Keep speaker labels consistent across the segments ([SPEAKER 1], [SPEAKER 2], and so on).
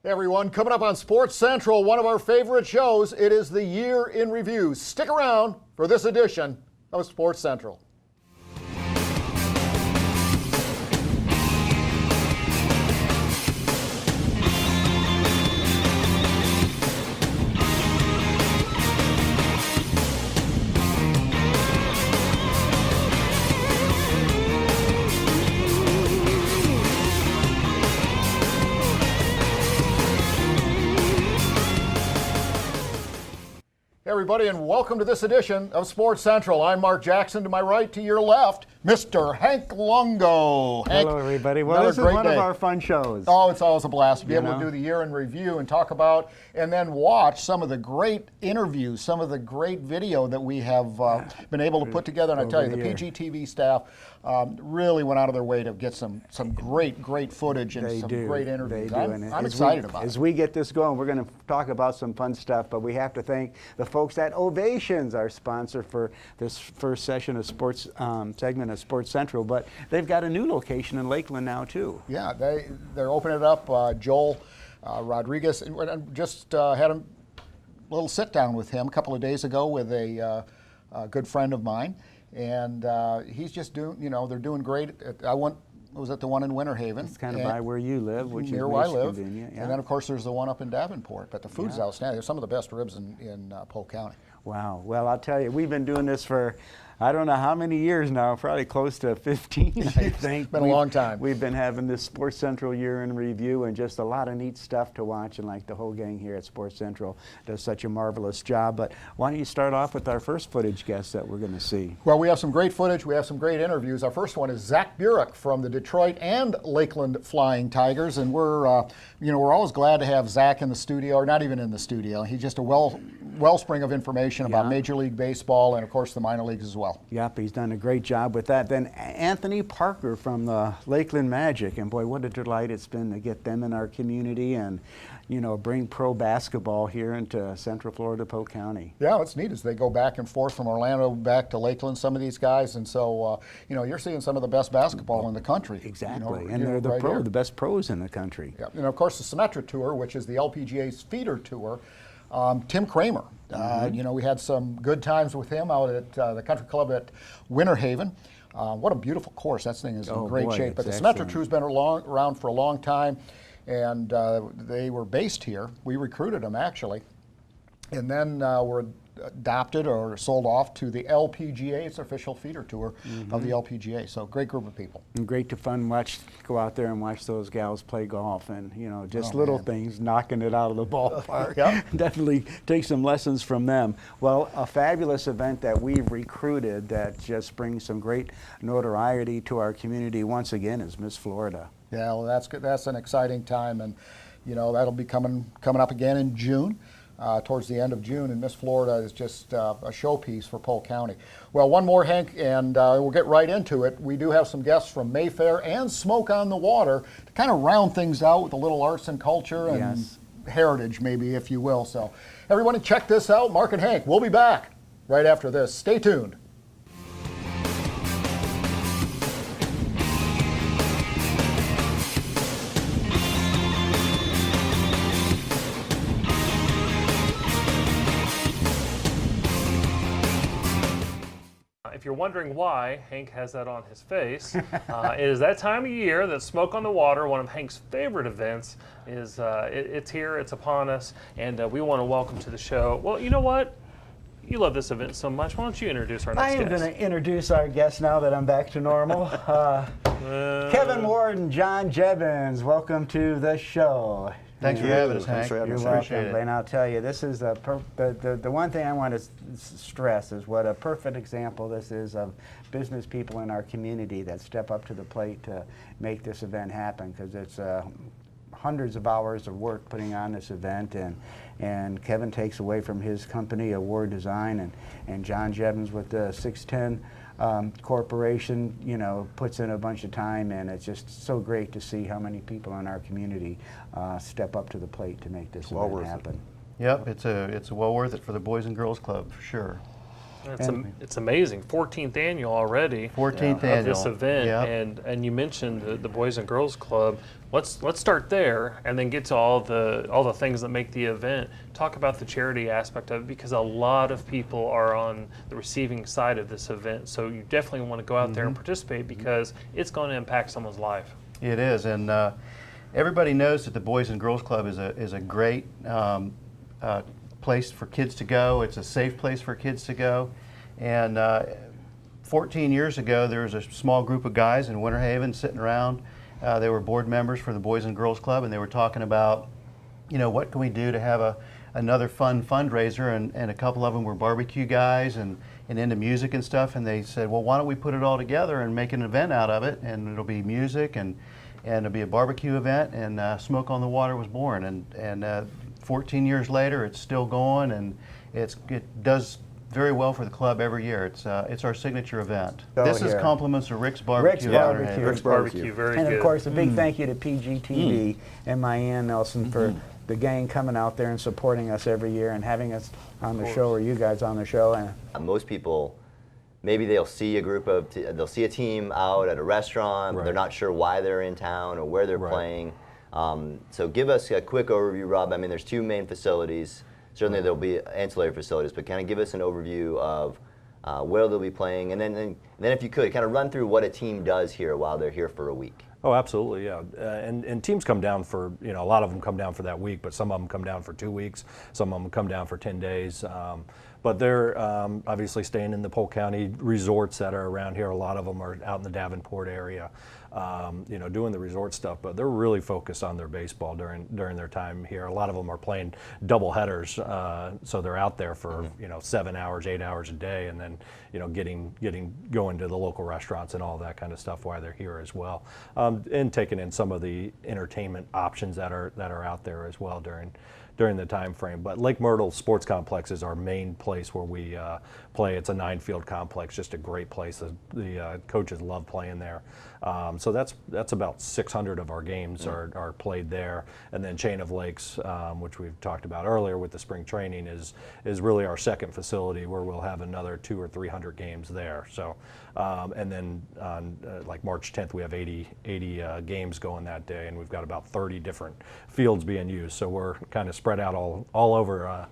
[SPEAKER 1] Hey everyone, coming up on Sports Central, one of our favorite shows, it is the Year in Review. Stick around for this edition of Sports Central. Hey everybody, and welcome to this edition of Sports Central. I'm Mark Jackson. To my right, to your left, Mr. Hank Longo. Hank,
[SPEAKER 2] hello everybody. Well, this is one of our fun shows.
[SPEAKER 1] Oh, it's always a blast to be able to do the Year in Review and talk about and then watch some of the great interviews, some of the great video that we have been able to put together. And I tell you, the PGTV staff really went out of their way to get some great footage and great interviews. I'm excited about it.
[SPEAKER 2] As we get this going, we're going to talk about some fun stuff, but we have to thank the folks at Ovations, our sponsor for this first session of sports segment of Sports Central. But they've got a new location in Lakeland now too.
[SPEAKER 1] Yeah, they're opening it up. Joel Rodriguez, and just had a little sit down with him a couple of days ago with a good friend of mine, and he's just doing. They're doing great. I was at the one in Winter Haven.
[SPEAKER 2] It's kind of by where you live, which
[SPEAKER 1] near
[SPEAKER 2] is
[SPEAKER 1] where I live.
[SPEAKER 2] Convenient. Yeah.
[SPEAKER 1] And then, of course, there's the one up in Davenport. But the food's outstanding. There's some of the best ribs in Polk County.
[SPEAKER 2] Wow. Well, I'll tell you, we've been doing this for I don't know how many years now, probably close to 15, I think.
[SPEAKER 1] It's been a long time.
[SPEAKER 2] We've been having this Sports Central Year in Review and just a lot of neat stuff to watch, and like the whole gang here at Sports Central does such a marvelous job. But why don't you start off with our first footage guest that we're going to see?
[SPEAKER 1] Well, we have some great footage. We have some great interviews. Our first one is Zach Burek from the Detroit and Lakeland Flying Tigers, and we're always glad to have Zach in the studio, or not even in the studio. He's just a wellspring of information about Major League Baseball and, of course, the minor leagues as well.
[SPEAKER 2] Yep, he's done a great job with that. Then Anthony Parker from the Lakeland Magic, and boy, what a delight it's been to get them in our community and, bring pro basketball here into Central Florida, Polk County. Yeah,
[SPEAKER 1] what's neat is they go back and forth from Orlando back to Lakeland, some of these guys, and so, you're seeing some of the best basketball in the country.
[SPEAKER 2] Exactly, and they're the best pros in the country.
[SPEAKER 1] Yeah, and of course the Symetra Tour, which is the LPGA's feeder tour. Tim Kramer, we had some good times with him out at the country club at Winter Haven. What a beautiful course. That thing is in great shape. But the Symetra Tour's been around for a long time, and they were based here. We recruited them, actually, and then were adopted or sold off to the LPGA. It's official feeder tour of the LPGA. So great group of people.
[SPEAKER 2] And great to go out there and watch those gals play golf, and just little things, knocking it out of the ballpark. Definitely take some lessons from them. Well, a fabulous event that we've recruited that just brings some great notoriety to our community once again is Miss Florida.
[SPEAKER 1] Yeah, well, that's good. That's an exciting time, and that'll be coming up again in June. Towards the end of June, and Miss Florida is just a showpiece for Polk County. Well, one more, Hank, and we'll get right into it. We do have some guests from Mayfair and Smoke on the Water to kind of round things out with a little arts and culture and heritage, maybe, if you will. So everyone check this out. Mark and Hank, we'll be back right after this. Stay tuned.
[SPEAKER 3] If you're wondering why Hank has that on his face, it is that time of year that Smoke on the Water, one of Hank's favorite events, is it's here, it's upon us, and we want to welcome to the show. Well, you know what? You love this event so much. Why don't you introduce our next guest?
[SPEAKER 2] I am going to introduce our guest now that I'm back to normal. Kevin Ward and John Jebbins, welcome to the show.
[SPEAKER 4] Thanks for having us, Hank.
[SPEAKER 2] You're welcome. And I'll tell you, this is the one thing I want to stress is what a perfect example this is of business people in our community that step up to the plate to make this event happen, because it's hundreds of hours of work putting on this event, and Kevin takes away from his company, Award Design, and John Jebbins with the 610 corporation, puts in a bunch of time, and it's just so great to see how many people in our community step up to the plate to make this event happen.
[SPEAKER 4] Yep, it's well worth it for the Boys and Girls Club, for sure.
[SPEAKER 3] It's amazing. 14th annual already.
[SPEAKER 4] 14th
[SPEAKER 3] of
[SPEAKER 4] annual.
[SPEAKER 3] this event,
[SPEAKER 4] Yep.
[SPEAKER 3] and you mentioned the Boys and Girls Club. Let's start there, and then get to all the things that make the event. Talk about the charity aspect of it, because a lot of people are on the receiving side of this event. So you definitely want to go out there and participate, because it's going to impact someone's life.
[SPEAKER 4] It is, and everybody knows that the Boys and Girls Club is a great place for kids to go. It's a safe place for kids to go. And 14 years ago, there was a small group of guys in Winter Haven sitting around. They were board members for the Boys and Girls Club, and they were talking about, what can we do to have another fun fundraiser, and a couple of them were barbecue guys and into music and stuff, and they said, well, why don't we put it all together and make an event out of it, and it'll be music and it'll be a barbecue event, and Smoke on the Water was born, and 14 years later it's still going, and it does very well for the club every year. It's our signature event.
[SPEAKER 2] So
[SPEAKER 4] This is
[SPEAKER 2] here.
[SPEAKER 4] compliments of Rick's Barbecue.
[SPEAKER 2] Rick's
[SPEAKER 4] in Winter
[SPEAKER 2] Barbecue.
[SPEAKER 4] Haven.
[SPEAKER 3] Rick's Barbecue, very
[SPEAKER 2] And
[SPEAKER 3] good.
[SPEAKER 2] of course, a big thank you to PGTV and Mayanne Nelson for the gang coming out there and supporting us every year and having us on the show, or you guys on the show. And
[SPEAKER 5] Most people, maybe they'll see they'll see a team out at a restaurant, but they're not sure why they're in town or where they're playing. So give us a quick overview, Rob. I mean, there's two main facilities. Certainly there'll be ancillary facilities, but kind of give us an overview of where they'll be playing, and then if you could, kind of run through what a team does here while they're here for a week.
[SPEAKER 6] Oh, absolutely, yeah. And teams come down for, a lot of them come down for that week, but some of them come down for 2 weeks. Some of them come down for 10 days. But they're obviously staying in the Polk County resorts that are around here. A lot of them are out in the Davenport area, doing the resort stuff. But they're really focused on their baseball during their time here. A lot of them are playing double headers, so they're out there for 7 hours, 8 hours a day, and then going to the local restaurants and all that kind of stuff while they're here as well, and taking in some of the entertainment options that are out there as well during the time frame. But Lake Myrtle Sports Complex is our main place where we play. It's a 9-field complex, just a great place. The coaches love playing there. So that's about 600 of our games are played there. And then Chain of Lakes, which we've talked about earlier with the spring training, is really our second facility where we'll have another 200 or 300 games there. So, and then on like March 10th, we have 80 games going that day, and we've got about 30 different fields being used. So we're kind of spread out all over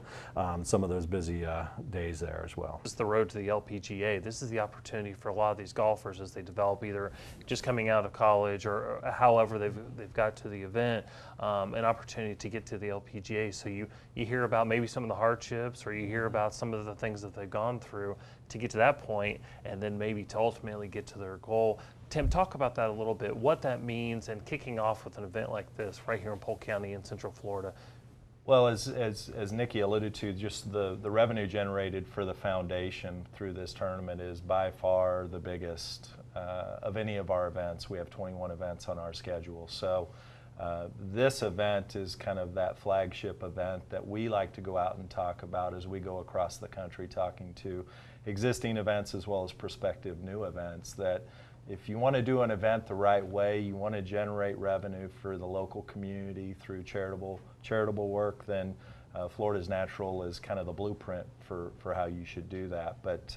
[SPEAKER 6] some of those busy days there as well.
[SPEAKER 3] This is the road to the LPGA. This is the opportunity for a lot of these golfers as they develop, either just coming out of college or however they've got to the event, an opportunity to get to the LPGA. So you hear about maybe some of the hardships, or you hear about some of the things that they've gone through to get to that point, and then maybe to ultimately get to their goal. Tim, talk about that a little bit, what that means, and kicking off with an event like this right here in Polk County in Central Florida.
[SPEAKER 7] Well, as Nikki alluded to, just the revenue generated for the foundation through this tournament is by far the biggest of any of our events. We have 21 events on our schedule. So this event is kind of that flagship event that we like to go out and talk about as we go across the country, talking to existing events as well as prospective new events, that if you want to do an event the right way, you want to generate revenue for the local community through charitable work, then Florida's Natural is kind of the blueprint for how you should do that. But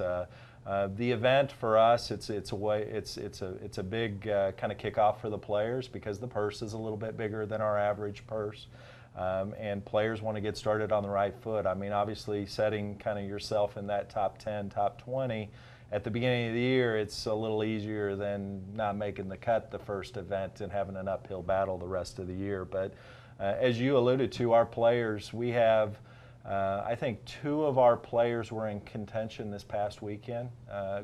[SPEAKER 7] the event for us, it's a big kind of kickoff for the players, because the purse is a little bit bigger than our average purse. And players want to get started on the right foot. I mean, obviously setting kind of yourself in that top 10, top 20 at the beginning of the year, it's a little easier than not making the cut the first event and having an uphill battle the rest of the year. But as you alluded to, our players, we have, I think 2 of our players were in contention this past weekend,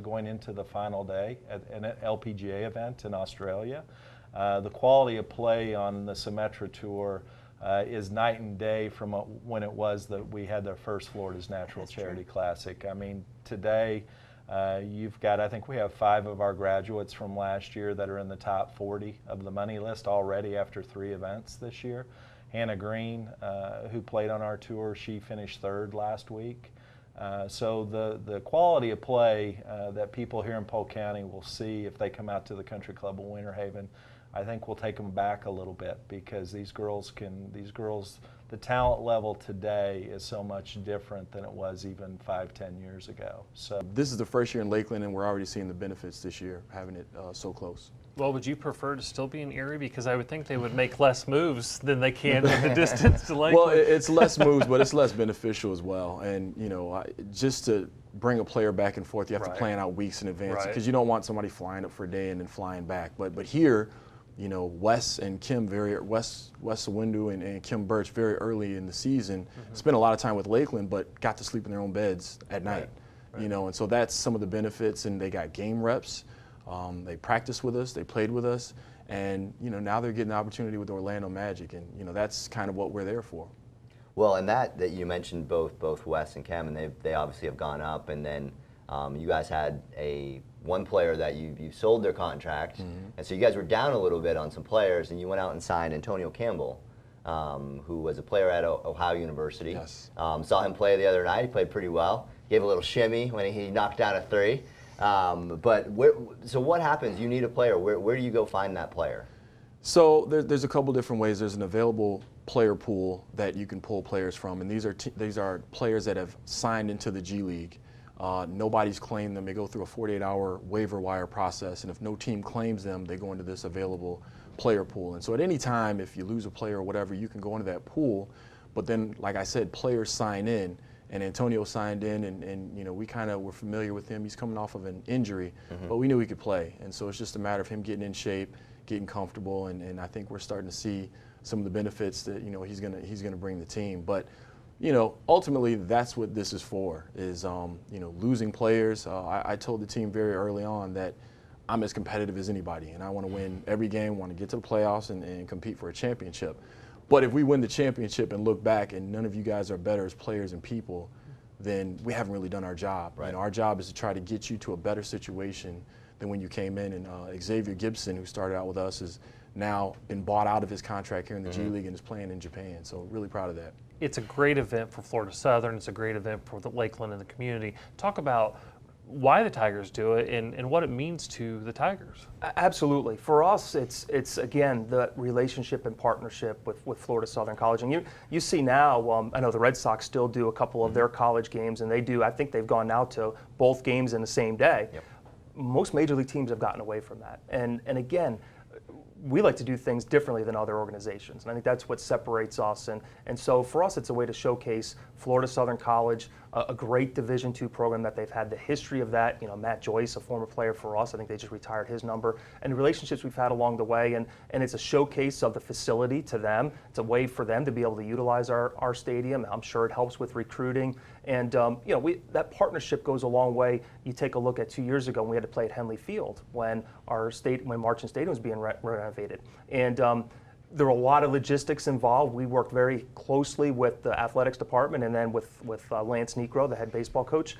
[SPEAKER 7] going into the final day at an LPGA event in Australia. The quality of play on the Symetra Tour is night and day from when it was that we had the first Florida's Natural Charity Classic. I mean, today you've got, I think we have 5 of our graduates from last year that are in the top 40 of the money list already after 3 events this year. Hannah Green, who played on our tour, she finished 3rd last week. So the quality of play that people here in Polk County will see if they come out to the Country Club of Winter Haven I think we'll take them back a little bit because the talent level today is so much different than it was even 5-10 years ago. So
[SPEAKER 8] this is the first year in Lakeland, and we're already seeing the benefits this year, having it so close.
[SPEAKER 3] Well, would you prefer to still be in Erie? Because I would think they would make less moves than they can in the distance to Lakeland.
[SPEAKER 8] Well, it's less moves, but it's less beneficial as well. And, you know, just to bring a player back and forth, you have to plan out weeks in advance because you don't want somebody flying up for a day and then flying back. But here, you know, Wes and Kim, Wes Sawindu and Kim Birch very early in the season spent a lot of time with Lakeland, but got to sleep in their own beds at night. You know, and so that's some of the benefits, and they got game reps. They practiced with us, they played with us, and you know now they're getting the opportunity with Orlando Magic, and you know that's kind of what we're there for.
[SPEAKER 5] Well, and that you mentioned both Wes and Cam, and they obviously have gone up, and then you guys had one player that you sold their contract, and so you guys were down a little bit on some players, and you went out and signed Antonio Campbell, who was a player at Ohio University.
[SPEAKER 8] Yes.
[SPEAKER 5] Saw him play the other night. He played pretty well. Gave a little shimmy when he knocked down a three. So what happens? You need a player. Where do you go find that player?
[SPEAKER 8] So there's a couple different ways. There's an available player pool that you can pull players from, and these are players that have signed into the G League. Nobody's claimed them. They go through a 48-hour waiver wire process, and if no team claims them, they go into this available player pool. And so at any time, if you lose a player or whatever, you can go into that pool. But then, like I said, players sign in. And Antonio signed in, and you know we kind of were familiar with him. He's coming off of an injury, but we knew he could play. And so it's just a matter of him getting in shape, getting comfortable, and I think we're starting to see some of the benefits that you know he's gonna bring the team. But you know ultimately that's what this is for, is you know losing players. I told the team very early on that I'm as competitive as anybody, and I want to win every game, want to get to the playoffs and compete for a championship. But if we win the championship and look back and none of you guys are better as players and people, then we haven't really done our job. Right. And our job is to try to get you to a better situation than when you came in. And Xavier Gibson, who started out with us, has now been bought out of his contract here in the G League and is playing in Japan. So really proud of that.
[SPEAKER 3] It's a great event for Florida Southern. It's a great event for the Lakeland and the community. Talk about why the Tigers do it and what it means to the Tigers.
[SPEAKER 9] Absolutely. For us, it's again, the relationship and partnership with Florida Southern College. And you see now, I know the Red Sox still do a couple of their college games, and I think they've gone now to both games in the same day.
[SPEAKER 5] Yep.
[SPEAKER 9] Most major league teams have gotten away from that. And again, we like to do things differently than other organizations. And I think that's what separates us. And so for us, it's a way to showcase Florida Southern College, a great Division II program that they've had the history of that. You know, Matt Joyce, a former player for us, I think they just retired his number, and the relationships we've had along the way. And it's a showcase of the facility to them. It's a way for them to be able to utilize our stadium. I'm sure it helps with recruiting. And you know, that partnership goes a long way. You take a look at 2 years ago when we had to play at Henley Field when Marchant Stadium was being renovated. And there were a lot of logistics involved. We worked very closely with the athletics department and then with Lance Necro, the head baseball coach.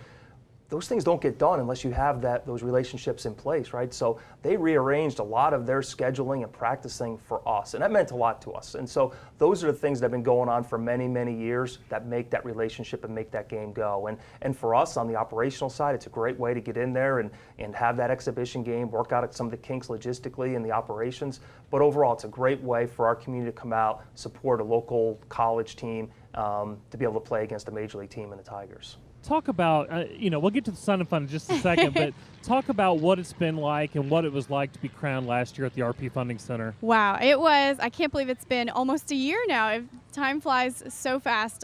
[SPEAKER 9] Those things don't get done unless you have those relationships in place, right? So they rearranged a lot of their scheduling and practicing for us, and that meant a lot to us. And so those are the things that have been going on for many, many years that make that relationship and make that game go. And for us on the operational side, it's a great way to get in there and have that exhibition game, work out some of the kinks logistically in the operations. But overall, it's a great way for our community to come out, support a local college team, to be able to play against a major league team in the Tigers.
[SPEAKER 10] Talk about, we'll get to the Sun and Fun in just a second, but talk about what it's been like and what it was like to be crowned last year at the RP Funding Center.
[SPEAKER 11] Wow, it was. I can't believe it's been almost a year now. Time flies so fast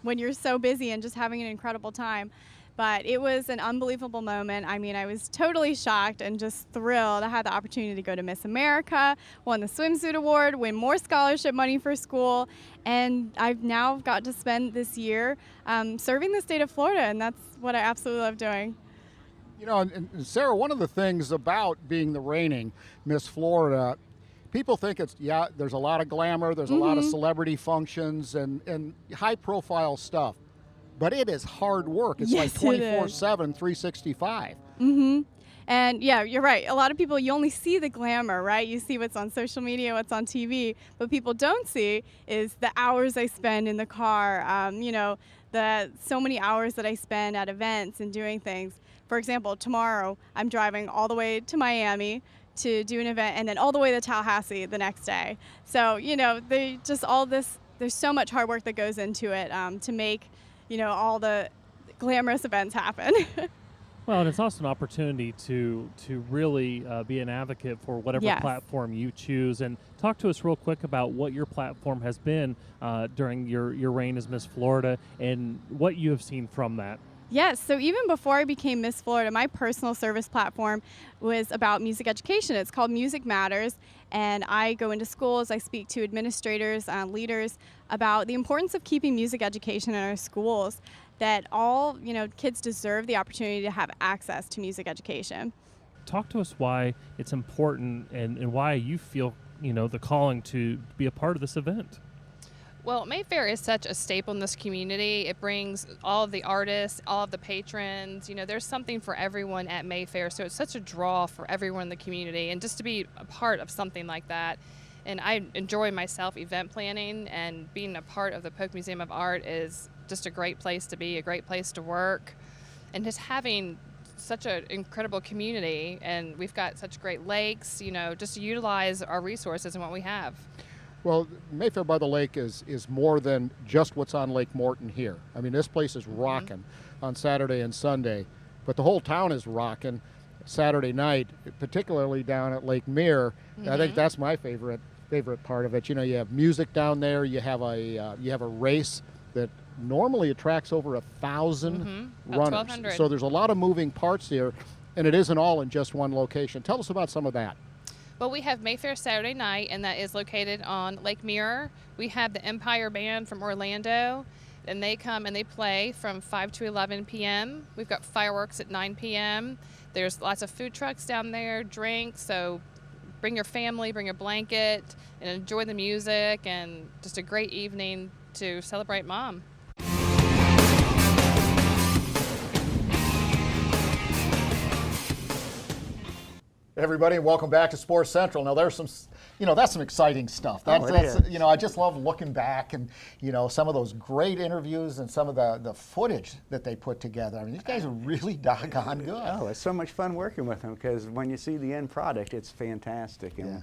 [SPEAKER 11] when you're so busy and just having an incredible time. But it was an unbelievable moment. I mean, I was totally shocked and just thrilled. I had the opportunity to go to Miss America, won the swimsuit award, win more scholarship money for school, and I've now got to spend this year serving the state of Florida, and that's what I absolutely love doing.
[SPEAKER 1] You know, and Sarah, one of the things about being the reigning Miss Florida, people think there's a lot of glamour, there's a lot of celebrity functions and high-profile stuff. But it is hard work. It's like 24/7, 365.
[SPEAKER 11] And yeah, you're right. A lot of people, you only see the glamour, right? You see what's on social media, what's on TV. What people don't see is the hours I spend in the car, the so many hours that I spend at events and doing things. For example, tomorrow I'm driving all the way to Miami to do an event and then all the way to Tallahassee the next day. So, you know, they just all this, there's so much hard work that goes into it to make, you know, all the glamorous events happen.
[SPEAKER 10] Well, and it's also an opportunity to really be an advocate for whatever
[SPEAKER 11] Yes.
[SPEAKER 10] platform you choose. And talk to us real quick about what your platform has been during your reign as Miss Florida and what you have seen from that.
[SPEAKER 11] Yes, so even before I became Miss Florida, my personal service platform was about music education. It's called Music Matters, and I go into schools, I speak to administrators, leaders about the importance of keeping music education in our schools, that all, you know, kids deserve the opportunity to have access to music education.
[SPEAKER 10] Talk to us why it's important and why you feel, you know, the calling to be a part of this event.
[SPEAKER 12] Well, Mayfair is such a staple in this community. It brings all of the artists, all of the patrons. You know, there's something for everyone at Mayfair, so it's such a draw for everyone in the community. And just to be a part of something like that, and I enjoy myself event planning, and being a part of the Polk Museum of Art is just a great place to be, a great place to work, and just having such an incredible community. And we've got such great lakes, you know, just to utilize our resources and what we have.
[SPEAKER 1] Well, Mayfair by the Lake is more than just what's on Lake Morton here. I mean, this place is rocking on Saturday and Sunday, but the whole town is rocking Saturday night, particularly down at Lake Mirror. I think that's my favorite part of it. You know, you have music down there. You have a race that normally attracts over 1,000 runners.
[SPEAKER 12] 1,200.
[SPEAKER 1] So there's a lot of moving parts here, and it isn't all in just one location. Tell us about some of that.
[SPEAKER 12] Well, we have Mayfair Saturday night, and that is located on Lake Mirror. We have the Empire Band from Orlando, and they come and they play from 5 to 11 p.m. We've got fireworks at 9 p.m. There's lots of food trucks down there, drinks, so bring your family, bring your blanket, and enjoy the music, and just a great evening to celebrate Mom.
[SPEAKER 1] Everybody, welcome back to Sports Central. Now, there's some, you know, that's some exciting stuff. That's you know, I just love looking back and, you know, some of those great interviews and some of the footage that they put together. I mean, these guys are really doggone good.
[SPEAKER 2] Oh, it's so much fun working with them, because when you see the end product, it's fantastic. And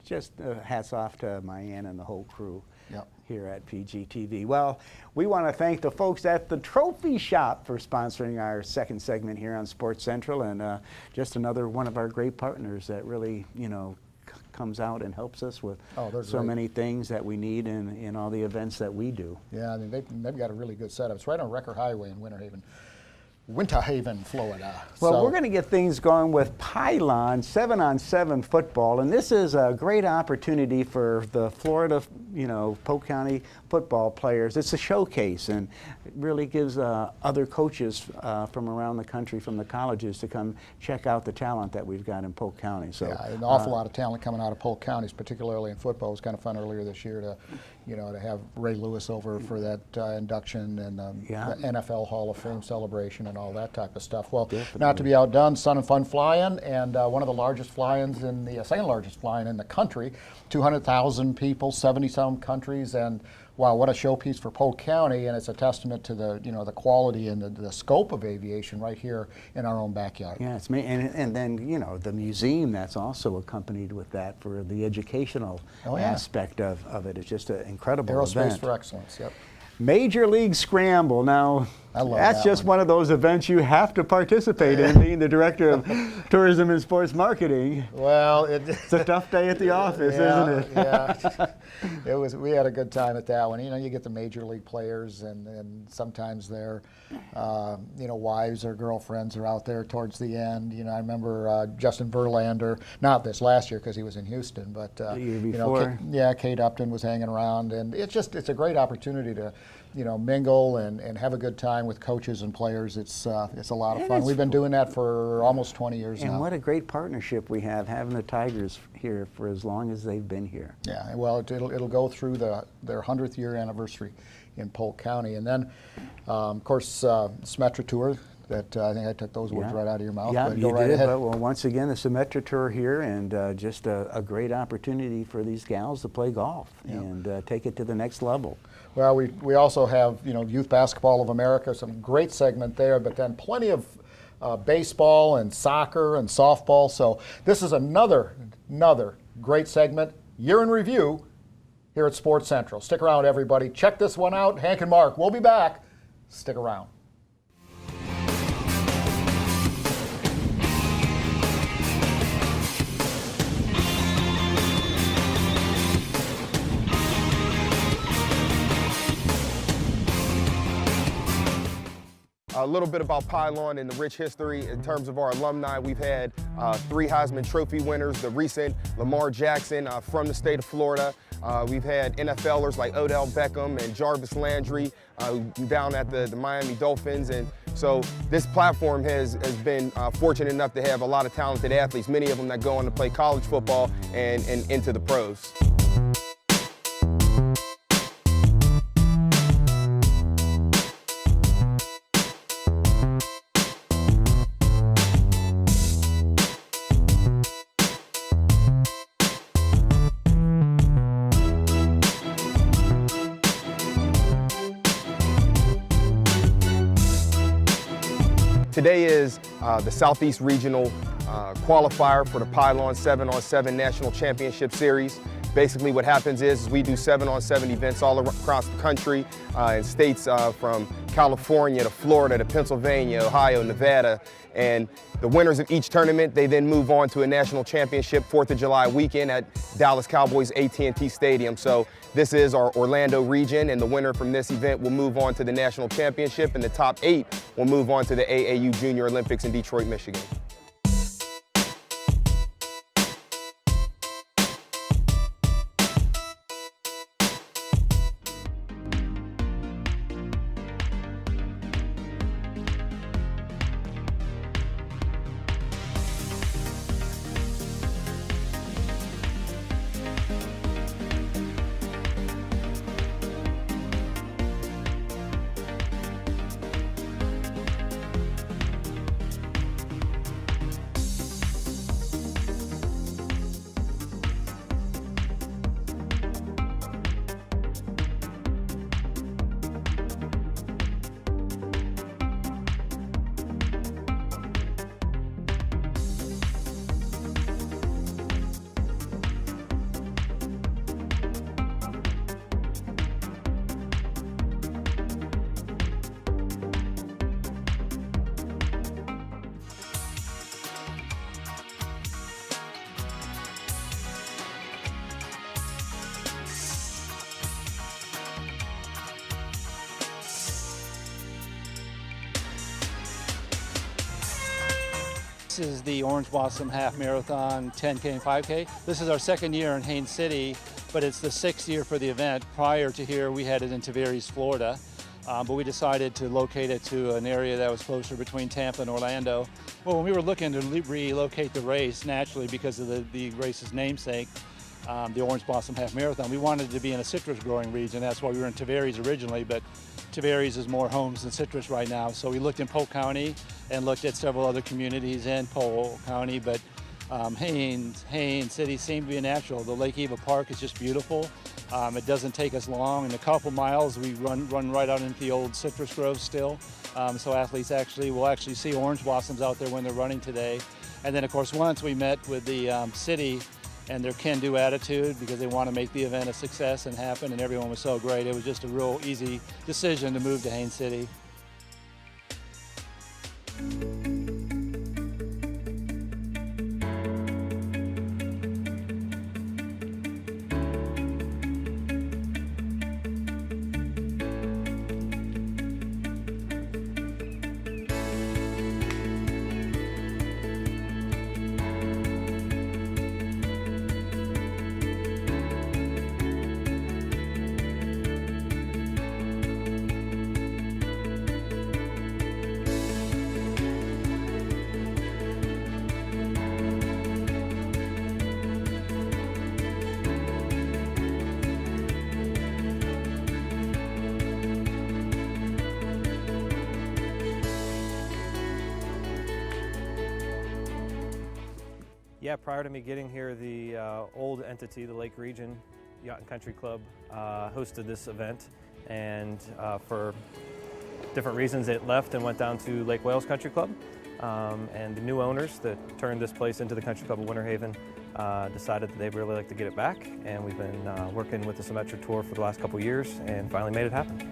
[SPEAKER 2] just hats off to Mayanne and the whole crew. Here at PGTV. Well, we want to thank the folks at the Trophy Shop for sponsoring our second segment here on Sports Central, and just another one of our great partners that really, you know, comes out and helps us with so many things that we need in all the events that we do.
[SPEAKER 1] Yeah, I mean, they've got a really good setup. It's right on Record Highway in Winter Haven, Florida.
[SPEAKER 2] Well, we're going to get things going with Pylon 7-on-7 football, and this is a great opportunity for the Florida, you know, Polk County football players. It's a showcase, and it really gives other coaches from around the country, from the colleges, to come check out the talent that we've got in Polk County. So,
[SPEAKER 1] yeah, an awful lot of talent coming out of Polk Counties, particularly in football. It was kind of fun earlier this year to, you know, to have Ray Lewis over for that induction and the NFL Hall of Fame celebration and all that type of stuff. Well, not to be outdone, Sun and Fun Fly-In, and one of the largest fly-ins in the second largest fly-in in the country, 200,000 people, 70-some countries, and wow, what a showpiece for Polk County, and it's a testament to the, you know, the quality and the scope of aviation right here in our own backyard.
[SPEAKER 2] Yeah, it's and then, you know, the museum that's also accompanied with that for the educational aspect of it. It's just an incredible event.
[SPEAKER 1] Aerospace for Excellence, yep.
[SPEAKER 2] Major League Scramble. Now, that's
[SPEAKER 1] that
[SPEAKER 2] just one of those events you have to participate in, being the Director of Tourism and Sports Marketing.
[SPEAKER 1] Well,
[SPEAKER 2] it's a tough day at the office, isn't it?
[SPEAKER 1] Yeah, we had a good time at that one. You know, you get the Major League players, and sometimes their, you know, wives or girlfriends are out there towards the end. You know, I remember Justin Verlander, not this last year because he was in Houston, but
[SPEAKER 2] the year
[SPEAKER 1] before. You know, Kate Upton was hanging around, and it's a great opportunity to, you know, mingle and have a good time with coaches and players. It's a lot of fun. We've been doing that for almost 20 years now.
[SPEAKER 2] And what a great partnership we have, having the Tigers here for as long as they've been here.
[SPEAKER 1] Yeah, well, it'll go through their 100th year anniversary in Polk County. And then, of course, Symetra Tour, that I think I took those words right out of your mouth.
[SPEAKER 2] Yeah,
[SPEAKER 1] but
[SPEAKER 2] you
[SPEAKER 1] go right
[SPEAKER 2] did.
[SPEAKER 1] ahead.
[SPEAKER 2] But, well, once again, the Symetra Tour here, and just a great opportunity for these gals to play golf and take it to the next level.
[SPEAKER 1] Well, we also have, you know, Youth Basketball of America, some great segment there, but then plenty of baseball and soccer and softball. So this is another great segment, Year in Review, here at Sports Central. Stick around, everybody. Check this one out. Hank and Mark will be back. Stick around.
[SPEAKER 13] A little bit about Pylon and the rich history in terms of our alumni. We've had 3 Heisman Trophy winners, the recent Lamar Jackson from the state of Florida. We've had NFLers like Odell Beckham and Jarvis Landry down at the Miami Dolphins. And so this platform has been fortunate enough to have a lot of talented athletes, many of them that go on to play college football and into the pros. Today is the Southeast Regional qualifier for the Pylon 7-on-7 National Championship Series. Basically what happens is we do 7-on-7 events all across the country in states from California to Florida to Pennsylvania, Ohio, Nevada. And the winners of each tournament, they then move on to a national championship 4th of July weekend at Dallas Cowboys AT&T Stadium. So this is our Orlando region, and the winner from this event will move on to the national championship, and the top 8 will move on to the AAU Junior Olympics in Detroit, Michigan.
[SPEAKER 14] This is the Orange Blossom Half Marathon 10K and 5K. This is our second year in Haines City, but it's the 6th year for the event. Prior to here, we had it in Tavares, Florida, but we decided to locate it to an area that was closer between Tampa and Orlando. Well, when we were looking to relocate the race, naturally because of the race's namesake, the Orange Blossom Half Marathon, we wanted to be in a citrus growing region. That's why we were in Tavares originally, but Tavares is more homes than citrus right now. So we looked in Polk County and looked at several other communities in Polk County, but Haines City seemed to be a natural. The Lake Eva Park is just beautiful. It doesn't take us long. In a couple miles, we run right out into the old citrus groves still. So athletes will actually see orange blossoms out there when they're running today. And then, of course, once we met with the city and their can-do attitude because they want to make the event a success and happen, and everyone was so great. It was just a real easy decision to move to Haines City.
[SPEAKER 15] Yeah, prior to me getting here, the old entity, the Lake Region Yacht and Country Club, hosted this event, and for different reasons it left and went down to Lake Wales Country Club. and the new owners that turned this place into the Country Club of Winter Haven decided that they'd really like to get it back, and we've been working with the Symetra Tour for the last couple years and finally made it happen.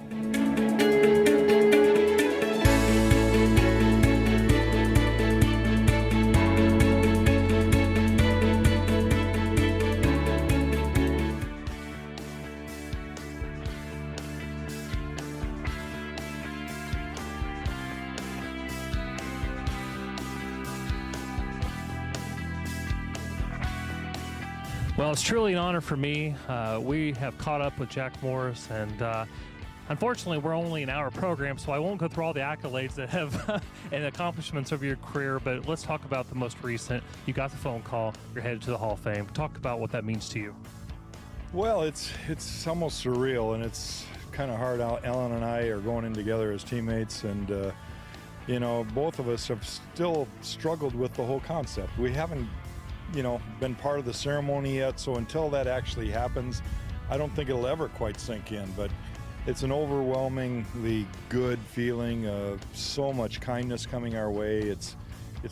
[SPEAKER 3] Well, it's truly an honor for me. We have caught up with Jack Morris, and unfortunately, we're only an hour program, so I won't go through all the accolades that have and accomplishments of your career, but let's talk about the most recent. You got the phone call, you're headed to the Hall of Fame. Talk about what that means to you.
[SPEAKER 16] Well, it's almost surreal, and it's kind of hard. Ellen and I are going in together as teammates, and you know, both of us have still struggled with the whole concept. We haven't, you know, been part of the ceremony yet, so until that actually happens, I don't think it'll ever quite sink in, but it's an overwhelmingly good feeling of so much kindness coming our way. It's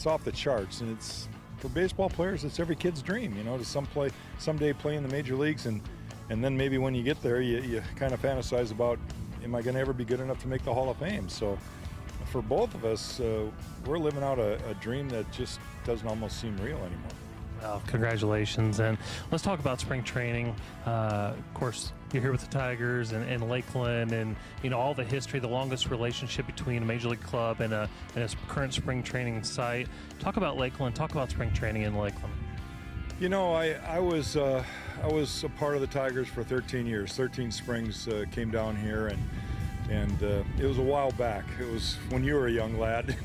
[SPEAKER 16] off the charts, and it's, for baseball players, it's every kid's dream, you know, to someday play in the major leagues, and then maybe when you get there, you kind of fantasize about, am I going to ever be good enough to make the Hall of Fame? So for both of us, we're living out a dream that just doesn't almost seem real anymore.
[SPEAKER 3] Well, congratulations, and let's talk about spring training. Of course, you're here with the Tigers and Lakeland, and you know all the history, the longest relationship between a major league club and a current spring training site. Talk about Lakeland. Talk about spring training in Lakeland.
[SPEAKER 16] You know, I was a part of the Tigers for 13 years. 13 springs came down here, and it was a while back. It was when you were a young lad.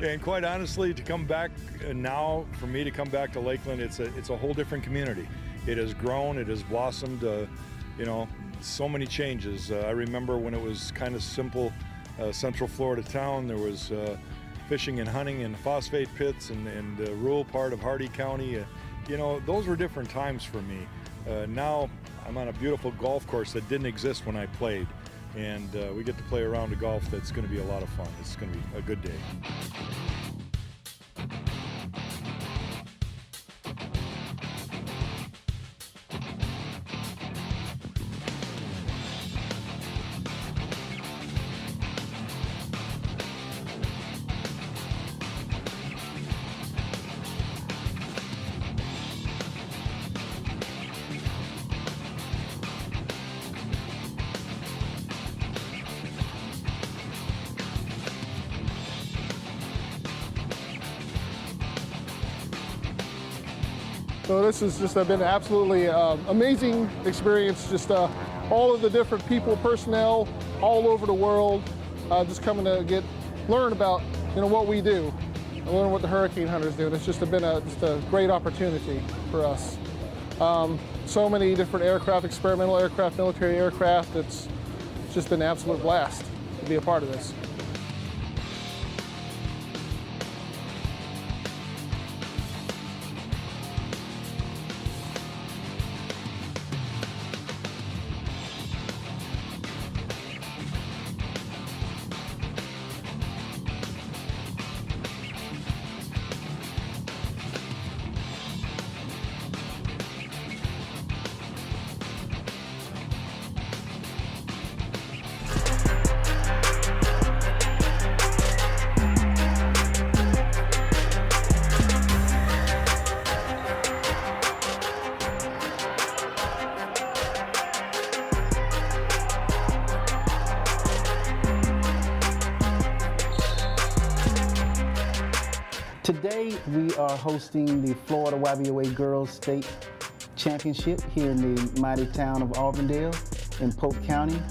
[SPEAKER 16] And quite honestly, to come back now, for me to come back to Lakeland, it's a whole different community. It has grown, it has blossomed, you know, so many changes. I remember when it was kind of simple Central Florida town. There was fishing and hunting in phosphate pits and the rural part of Hardy County. You know, those were different times for me. Now I'm on a beautiful golf course that didn't exist when I played. And we get to play a round of golf that's going to be a lot of fun. It's going to be a good day.
[SPEAKER 17] So this has just been an absolutely amazing experience. Just all of the different people, personnel, all over the world, just coming to learn about what we do, and learn what the Hurricane Hunters do. And it's just been a great opportunity for us. So many different aircraft, experimental aircraft, military aircraft. It's just been an absolute blast to be a part of this.
[SPEAKER 18] Today we are hosting the Florida YBOA Girls State Championship here in the mighty town of Auburndale in Polk County.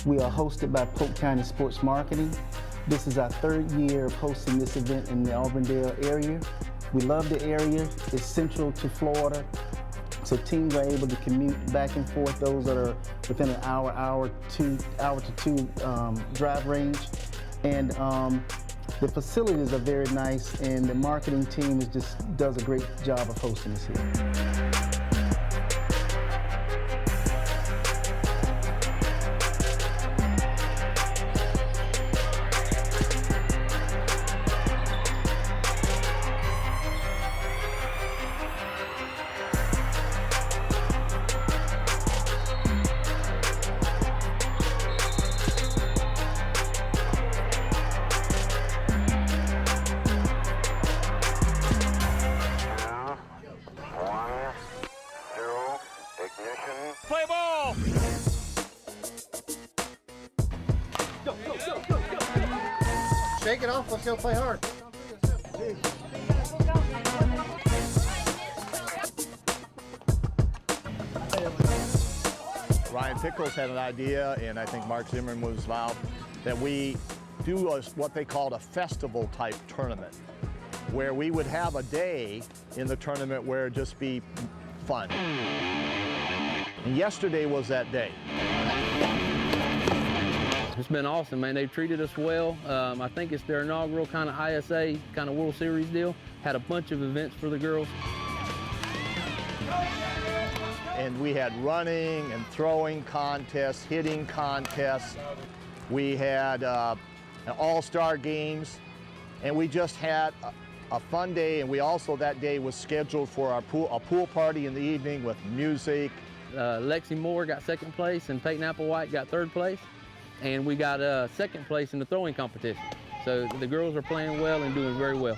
[SPEAKER 18] We are hosted by Polk County Sports Marketing. This is our third year of hosting this event in the Auburndale area. We love the area. It's central to Florida, so teams are able to commute back and forth, those that are within an hour to two drive range. And the facilities are very nice, and the marketing team does a great job of hosting us here.
[SPEAKER 1] Shake it off. Let's go play hard.
[SPEAKER 19] Ryan Pickles had an idea, and I think Mark Zimmerman was involved, that we do what they called a festival type tournament, where we would have a day in the tournament where it'd just be fun. And yesterday was that day.
[SPEAKER 20] It's been awesome, man. They've treated us well. I think it's their inaugural kind of ISA, kind of World Series deal. Had a bunch of events for the girls.
[SPEAKER 19] And we had running and throwing contests, hitting contests. We had all-star games, and we just had a fun day. And we also, that day was scheduled for a pool party in the evening with music.
[SPEAKER 20] Lexi Moore got second place, and Peyton Applewhite got third place. And we got second place in the throwing competition. So the girls are playing well and doing very well.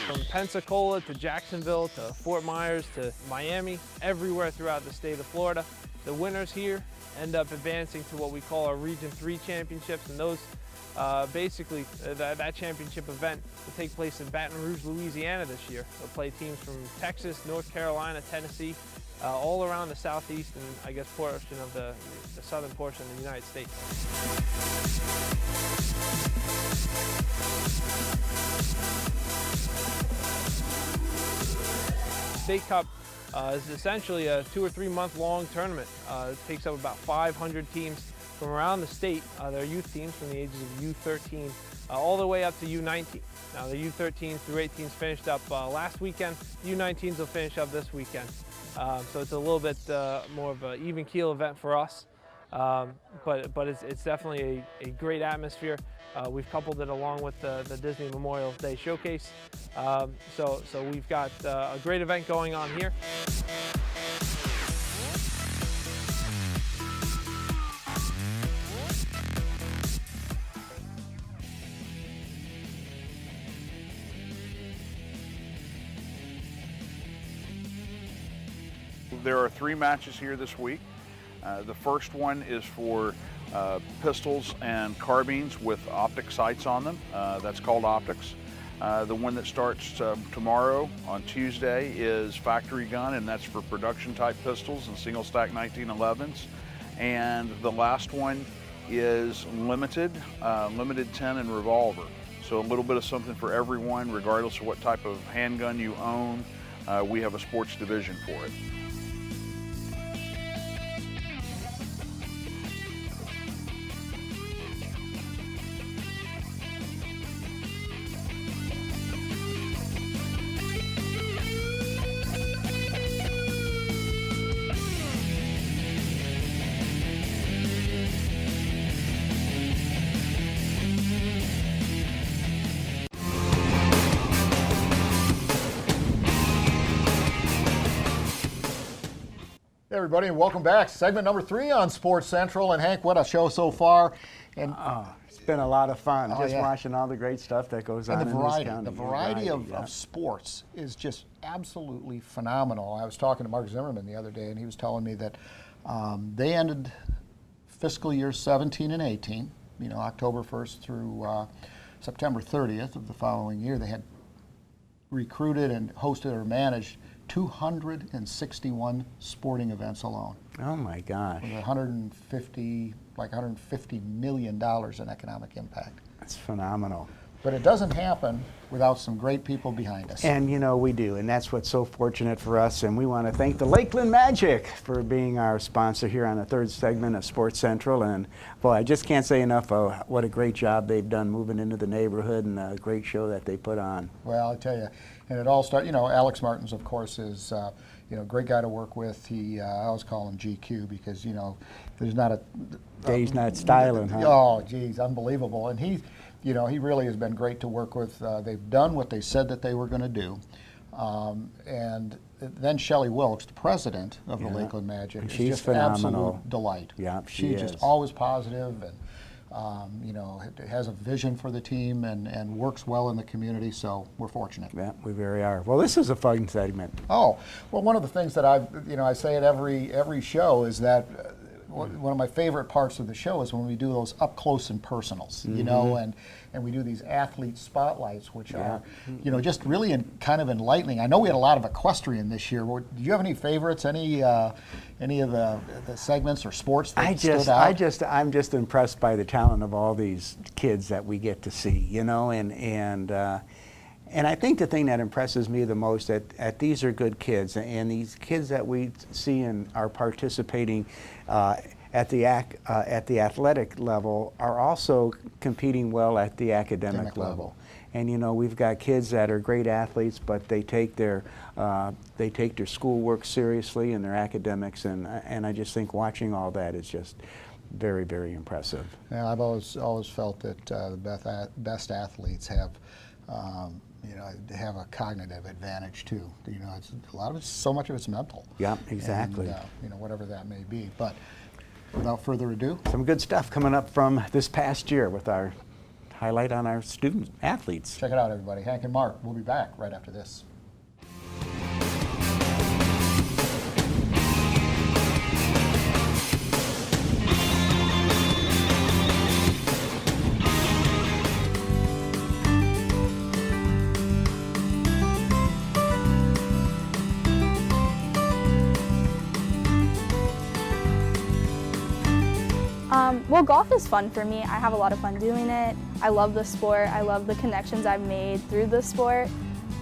[SPEAKER 21] From Pensacola to Jacksonville to Fort Myers to Miami, everywhere throughout the state of Florida, the winners here end up advancing to what we call our Region 3 championships, and those basically that championship event will take place in Baton Rouge, Louisiana this year. They'll play teams from Texas, North Carolina, Tennessee, all around the southeast and I guess portion of the southern portion of the United States. State Cup is essentially a 2 or 3 month long tournament. It takes up about 500 teams from around the state. They're youth teams from the ages of U13 all the way up to U19. Now the U13s through 18s finished up last weekend. U19s will finish up this weekend. So it's a little bit more of an even keel event for us. But it's definitely a great atmosphere. We've coupled it along with the Disney Memorial Day Showcase. So we've got a great event going on here.
[SPEAKER 22] There are 3 matches here this week. The first one is for pistols and carbines with optic sights on them. That's called optics. The one that starts tomorrow on Tuesday is factory gun, and that's for production type pistols and single stack 1911s. And the last one is limited 10 and revolver. So a little bit of something for everyone, regardless of what type of handgun you own. We have a sports division for it.
[SPEAKER 1] Hey everybody, and welcome back. Segment number 3 on Sports Central. And Hank, what a show so far. And
[SPEAKER 2] it's been a lot of fun just
[SPEAKER 1] yeah.
[SPEAKER 2] watching all the great stuff that goes on
[SPEAKER 1] and
[SPEAKER 2] in this county.
[SPEAKER 1] The variety of sports is just absolutely phenomenal. I was talking to Mark Zimmerman the other day, and he was telling me that they ended fiscal year 17 and 18, you know, October 1st through September 30th of the following year. They had recruited and hosted or managed 261 sporting events alone.
[SPEAKER 2] Oh my gosh.
[SPEAKER 1] With $150 million in economic impact.
[SPEAKER 2] That's phenomenal.
[SPEAKER 1] But it doesn't happen without some great people behind us.
[SPEAKER 2] And you know, we do, and that's what's so fortunate for us, and we want to thank the Lakeland Magic for being our sponsor here on the 3rd segment of Sports Central. And boy, I just can't say enough of what a great job they've done moving into the neighborhood and a great show that they put on.
[SPEAKER 1] Well, I tell you, and it all started, you know, Alex Martins, of course, is, you know, great guy to work with. He, I always call him GQ because, you know, there's not a...
[SPEAKER 2] Day's not styling, huh?
[SPEAKER 1] Oh, geez, unbelievable. And he, you know, he really has been great to work with. They've done what they said that they were going to do. And then Shelley Wilkes, the president of the Lakeland Magic,
[SPEAKER 2] and
[SPEAKER 1] is
[SPEAKER 2] she's
[SPEAKER 1] just
[SPEAKER 2] phenomenal.
[SPEAKER 1] absolute delight.
[SPEAKER 2] Yeah,
[SPEAKER 1] She's just always positive, and you know, has a vision for the team and works well in the community, so we're fortunate.
[SPEAKER 2] Yeah, we very are. Well, this is a fun segment.
[SPEAKER 1] Oh, well, one of the things that I say at every show is that one of my favorite parts of the show is when we do those up close and personals, you know, and we do these athlete spotlights, which are, you know, just really kind of enlightening. I know we had a lot of equestrian this year. Do you have any favorites? Any of the segments or sports that stood out?
[SPEAKER 2] I'm just impressed by the talent of all these kids that we get to see, you know, and I think the thing that impresses me the most that these are good kids, and these kids that we see and are participating at the athletic level are also competing well at the academic level. And you know, we've got kids that are great athletes, but they take their schoolwork seriously and their academics, and I just think watching all that is just very, very impressive.
[SPEAKER 1] Yeah, I've always felt that the best athletes have. You know, have a cognitive advantage too. You know, a lot of it's, so much of it's mental.
[SPEAKER 2] Yeah, exactly.
[SPEAKER 1] And, you know, whatever that may be. But without further ado,
[SPEAKER 2] some good stuff coming up from this past year with our highlight on our student athletes.
[SPEAKER 1] Check it out, everybody. Hank and Mark, we'll be back right after this.
[SPEAKER 4] Well, golf is fun for me. I have a lot of fun doing it. I love the sport. I love the connections I've made through the sport.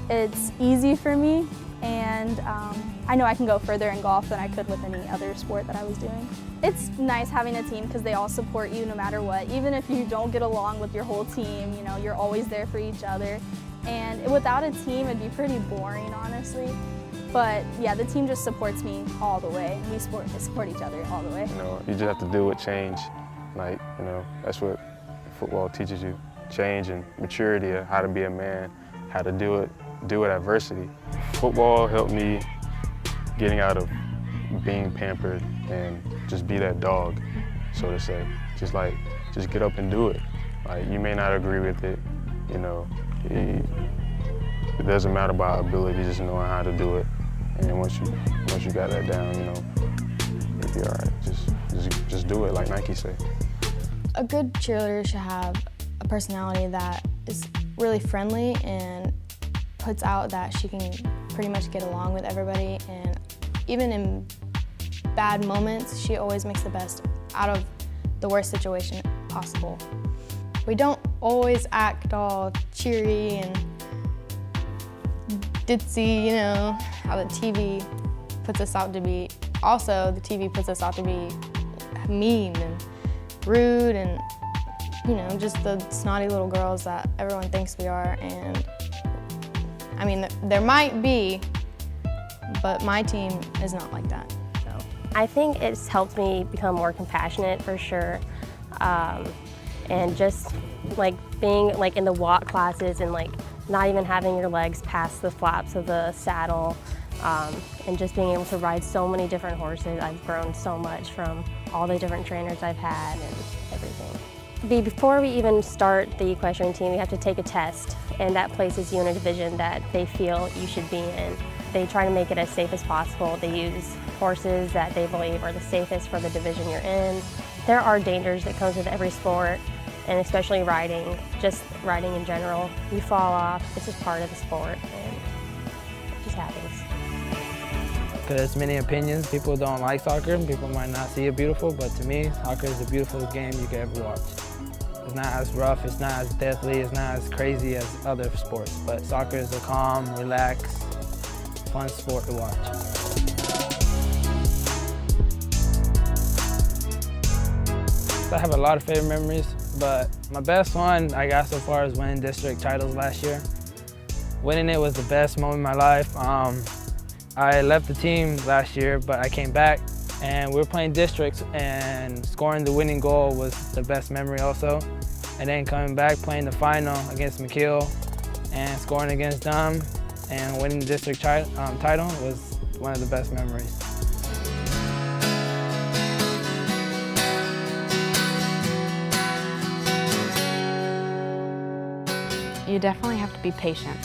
[SPEAKER 4] It's easy for me, and I know I can go further in golf than I could with any other sport that I was doing. It's nice having a team because they all support you no matter what. Even if you don't get along with your whole team, you know, you're always there for each other. And without a team, it'd be pretty boring, honestly. But yeah, the team just supports me all the way. We support each other all the way.
[SPEAKER 6] You know, you just have to deal with change. Like, you know, that's what football teaches you. Change and maturity of how to be a man, how to deal with adversity. Football helped me getting out of being pampered and just be that dog, so to say. Just get up and do it. Like, you may not agree with it, you know. It doesn't matter about ability, just knowing how to do it. And once you got that down, you know, you'll be all right. Just do it, like Nike say.
[SPEAKER 23] A good cheerleader should have a personality that is really friendly and puts out that she can pretty much get along with everybody. And even in bad moments, she always makes the best out of the worst situation possible. We don't always act all cheery and ditzy, you know, how the TV puts us out to be. Also, the TV puts us out to be mean and rude and, you know, just the snotty little girls that everyone thinks we are. And I mean, there might be, but my team is not like that. So
[SPEAKER 24] I think it's helped me become more compassionate for sure. And just like being like in the walk classes and like not even having your legs past the flaps of the saddle, and just being able to ride so many different horses. I've grown so much from all the different trainers I've had and everything. Before we even start the equestrian team, we have to take a test, and that places you in a division that they feel you should be in. They try to make it as safe as possible. They use horses that they believe are the safest for the division you're in. There are dangers that comes with every sport, and especially riding, just riding in general. You fall off, it's just part of the sport, and it just happens.
[SPEAKER 25] There's many opinions. People don't like soccer, and people might not see it beautiful, but to me, soccer is the beautiful game you can ever watch. It's not as rough, it's not as deathly, it's not as crazy as other sports, but soccer is a calm, relaxed, fun sport to watch. I have a lot of favorite memories, but my best one I got so far is winning district titles last year. Winning it was the best moment of my life. I left the team last year, but I came back and we were playing districts, and scoring the winning goal was the best memory also. And then coming back, playing the final against McKeel and scoring against Dunn and winning the district title was one of the best memories.
[SPEAKER 5] You definitely have to be patient.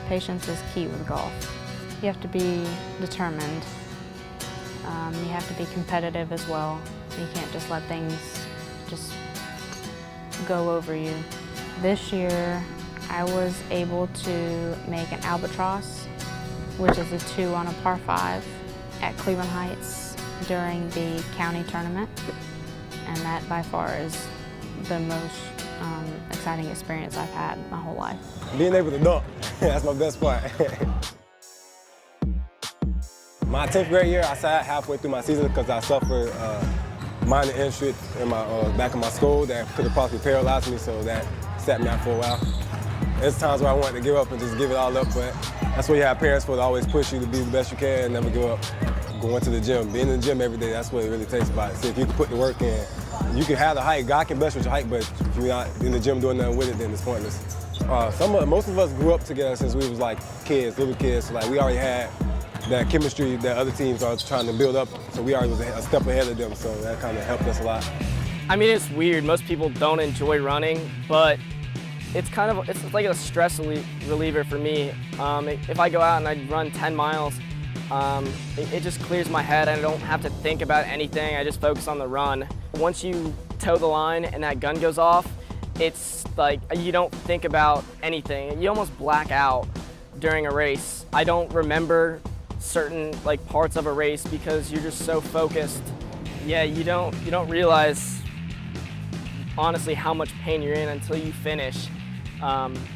[SPEAKER 5] Patience is key with golf. You have to be determined. You have to be competitive as well. You can't just let things just go over you. This year, I was able to make an albatross, which is a 2 on a par 5 at Cleveland Heights during the county tournament. And that by far is the most exciting experience I've had my whole life.
[SPEAKER 7] Being able to dunk, that's my best part. My 10th grade year, I sat halfway through my season because I suffered minor injury in my back of my skull that could have possibly paralyzed me, so that sat me out for a while. There's times where I wanted to give up and just give it all up, but that's what you have parents for, to always push you to be the best you can and never give up. Going to the gym, being in the gym every day, that's what it really takes about it. See, if you can put the work in, you can have the height, God can bless you with your height, but if you're not in the gym doing nothing with it, then it's pointless. Most of us grew up together since we was like kids, little kids, so like we already had that chemistry that other teams are trying to build up, so we already was a step ahead of them, so that kind of helped us a lot.
[SPEAKER 8] I mean, it's weird. Most people don't enjoy running, but it's like a stress reliever for me. If I go out and I run 10 miles, it just clears my head. I don't have to think about anything. I just focus on the run. Once you toe the line and that gun goes off, it's like you don't think about anything. You almost black out during a race. I don't remember certain parts of a race because you're just so focused. Yeah, you don't realize honestly how much pain you're in until you finish.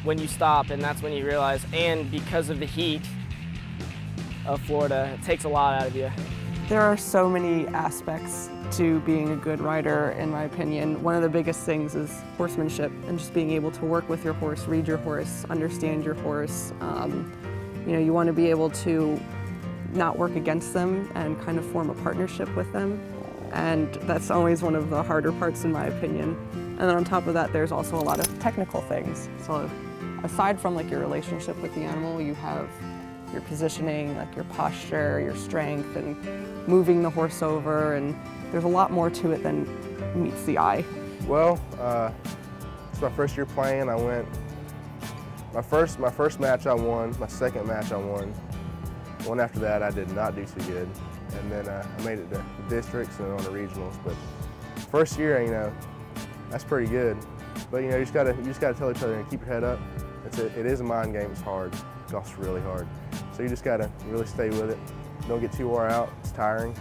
[SPEAKER 8] When you stop, and that's when you realize. And because of the heat of Florida, it takes a lot out of you.
[SPEAKER 9] There are so many aspects to being a good rider, in my opinion. One of the biggest things is horsemanship and just being able to work with your horse, read your horse, understand your horse. You want to be able to not work against them and kind of form a partnership with them. And that's always one of the harder parts, in my opinion. And then on top of that, there's also a lot of technical things. So aside from your relationship with the animal, you have your positioning, your posture, your strength, and moving the horse over, and there's a lot more to it than meets the eye.
[SPEAKER 7] Well, it's my first year playing. I went, my first match I won, my second match I won. One after that I did not do too good. And then I made it to the districts and on the regionals. But first year, that's pretty good. But you just gotta tell each other and keep your head up. It is a mind game. It's hard. Golf's really hard. So you just gotta really stay with it. Don't get too wore out. It's tiring.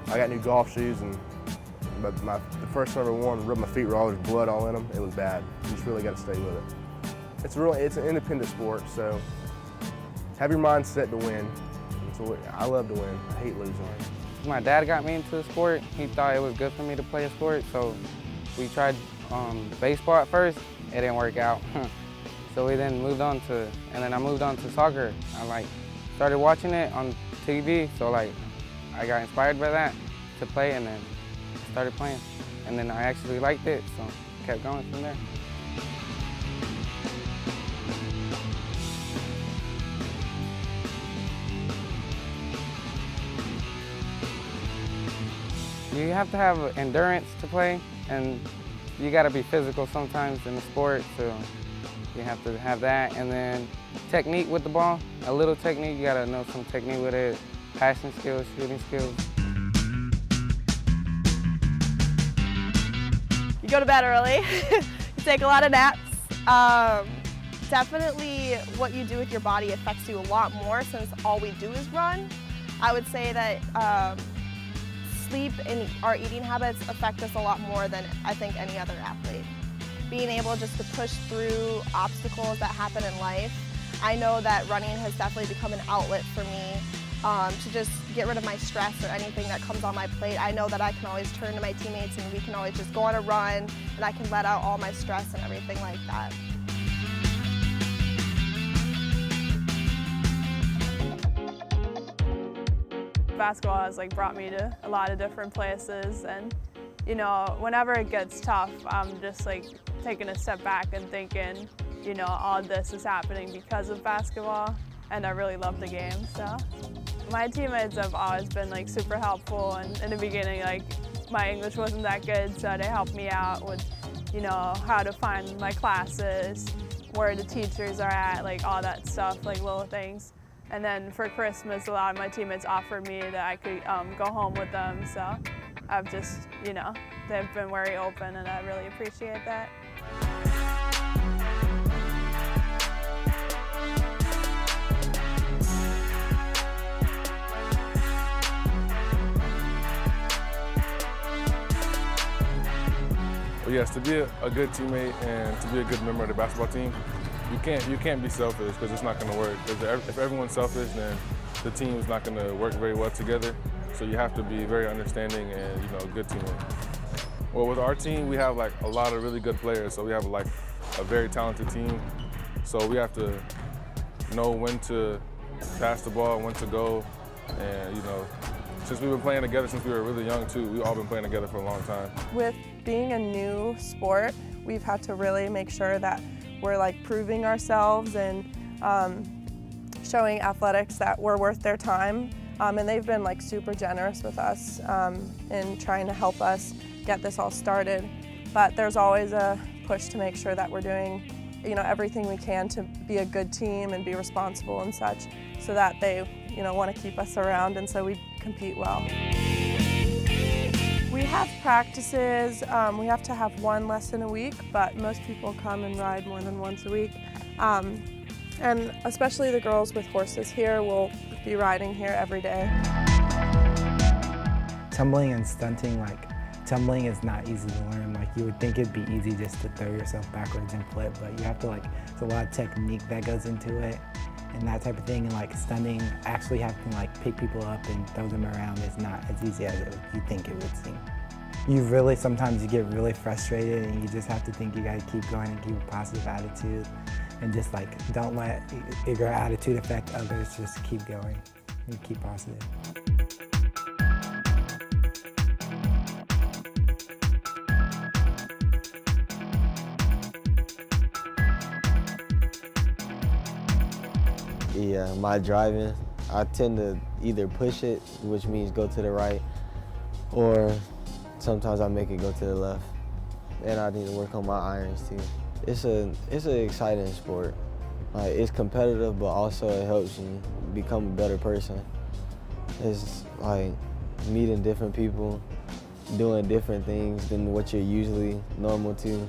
[SPEAKER 7] I got new golf shoes, but the first one I ever wore, rubbed my feet raw. There's blood all in them. It was bad. You just really gotta stay with it. It's an independent sport, so have your mind set to win. I love to win. I hate losing.
[SPEAKER 25] My dad got me into the sport. He thought it was good for me to play a sport, so we tried baseball at first. It didn't work out. So we then moved on to, and then I moved on to soccer. I started watching it on TV, so I got inspired by that to play, and then started playing. And then I actually liked it, so kept going from there. You have to have endurance to play, and you got to be physical sometimes in the sport, so you have to have that. And then technique with the ball, a little technique, you got to know some technique with it, passing skills, shooting skills.
[SPEAKER 11] You go to bed early, you take a lot of naps. Definitely what you do with your body affects you a lot more since all we do is run. I would say that sleep and our eating habits affect us a lot more than I think any other athlete. Being able just to push through obstacles that happen in life, I know that running has definitely become an outlet for me to just get rid of my stress or anything that comes on my plate. I know that I can always turn to my teammates and we can always just go on a run and I can let out all my stress and everything like that.
[SPEAKER 26] Basketball has brought me to a lot of different places, and whenever it gets tough, I'm just taking a step back and thinking, all this is happening because of basketball, and I really love the game. So my teammates have always been super helpful, and in the beginning my English wasn't that good, so they helped me out with how to find my classes, where the teachers are at, like all that stuff, like little things. And then for Christmas, a lot of my teammates offered me that I could go home with them. So I've just, you know, they've been very open, and I really appreciate that.
[SPEAKER 7] Well, yes, to be a good teammate and to be a good member of the basketball team, you can't be selfish, because it's not going to work. Because if everyone's selfish, then the team is not going to work very well together. So you have to be very understanding and, you know, a good teammate. Well, with our team, we have like a lot of really good players. So we have like a very talented team. So we have to know when to pass the ball, when to go, and, you know, since we've been playing together since we were really young too, we've all been playing together for a long time.
[SPEAKER 11] With being a new sport, we've had to really make sure that we're like proving ourselves and showing athletics that we're worth their time. And they've been like super generous with us in trying to help us get this all started. But there's always a push to make sure that we're doing, you know, everything we can to be a good team and be responsible and such, so that they, you know, want to keep us around, and so we compete well. We have practices. We have to have one lesson a week, but most people come and ride more than once a week. And especially the girls with horses here will be riding here every day.
[SPEAKER 3] Tumbling and stunting, like tumbling is not easy to learn. Like you would think it'd be easy just to throw yourself backwards and flip, but you have to there's a lot of technique that goes into it and that type of thing. And like stunting, actually having to like pick people up and throw them around is not as easy as you think it would seem. Sometimes you get really frustrated and you just have to think you gotta keep going and keep a positive attitude and just like don't let your attitude affect others, just keep going and keep positive.
[SPEAKER 10] Yeah, my driving, I tend to either push it, which means go to the right, or sometimes I make it go to the left. And I need to work on my irons too. It's an exciting sport. Like, it's competitive, but also it helps you become a better person. It's like meeting different people, doing different things than what you're usually normal to.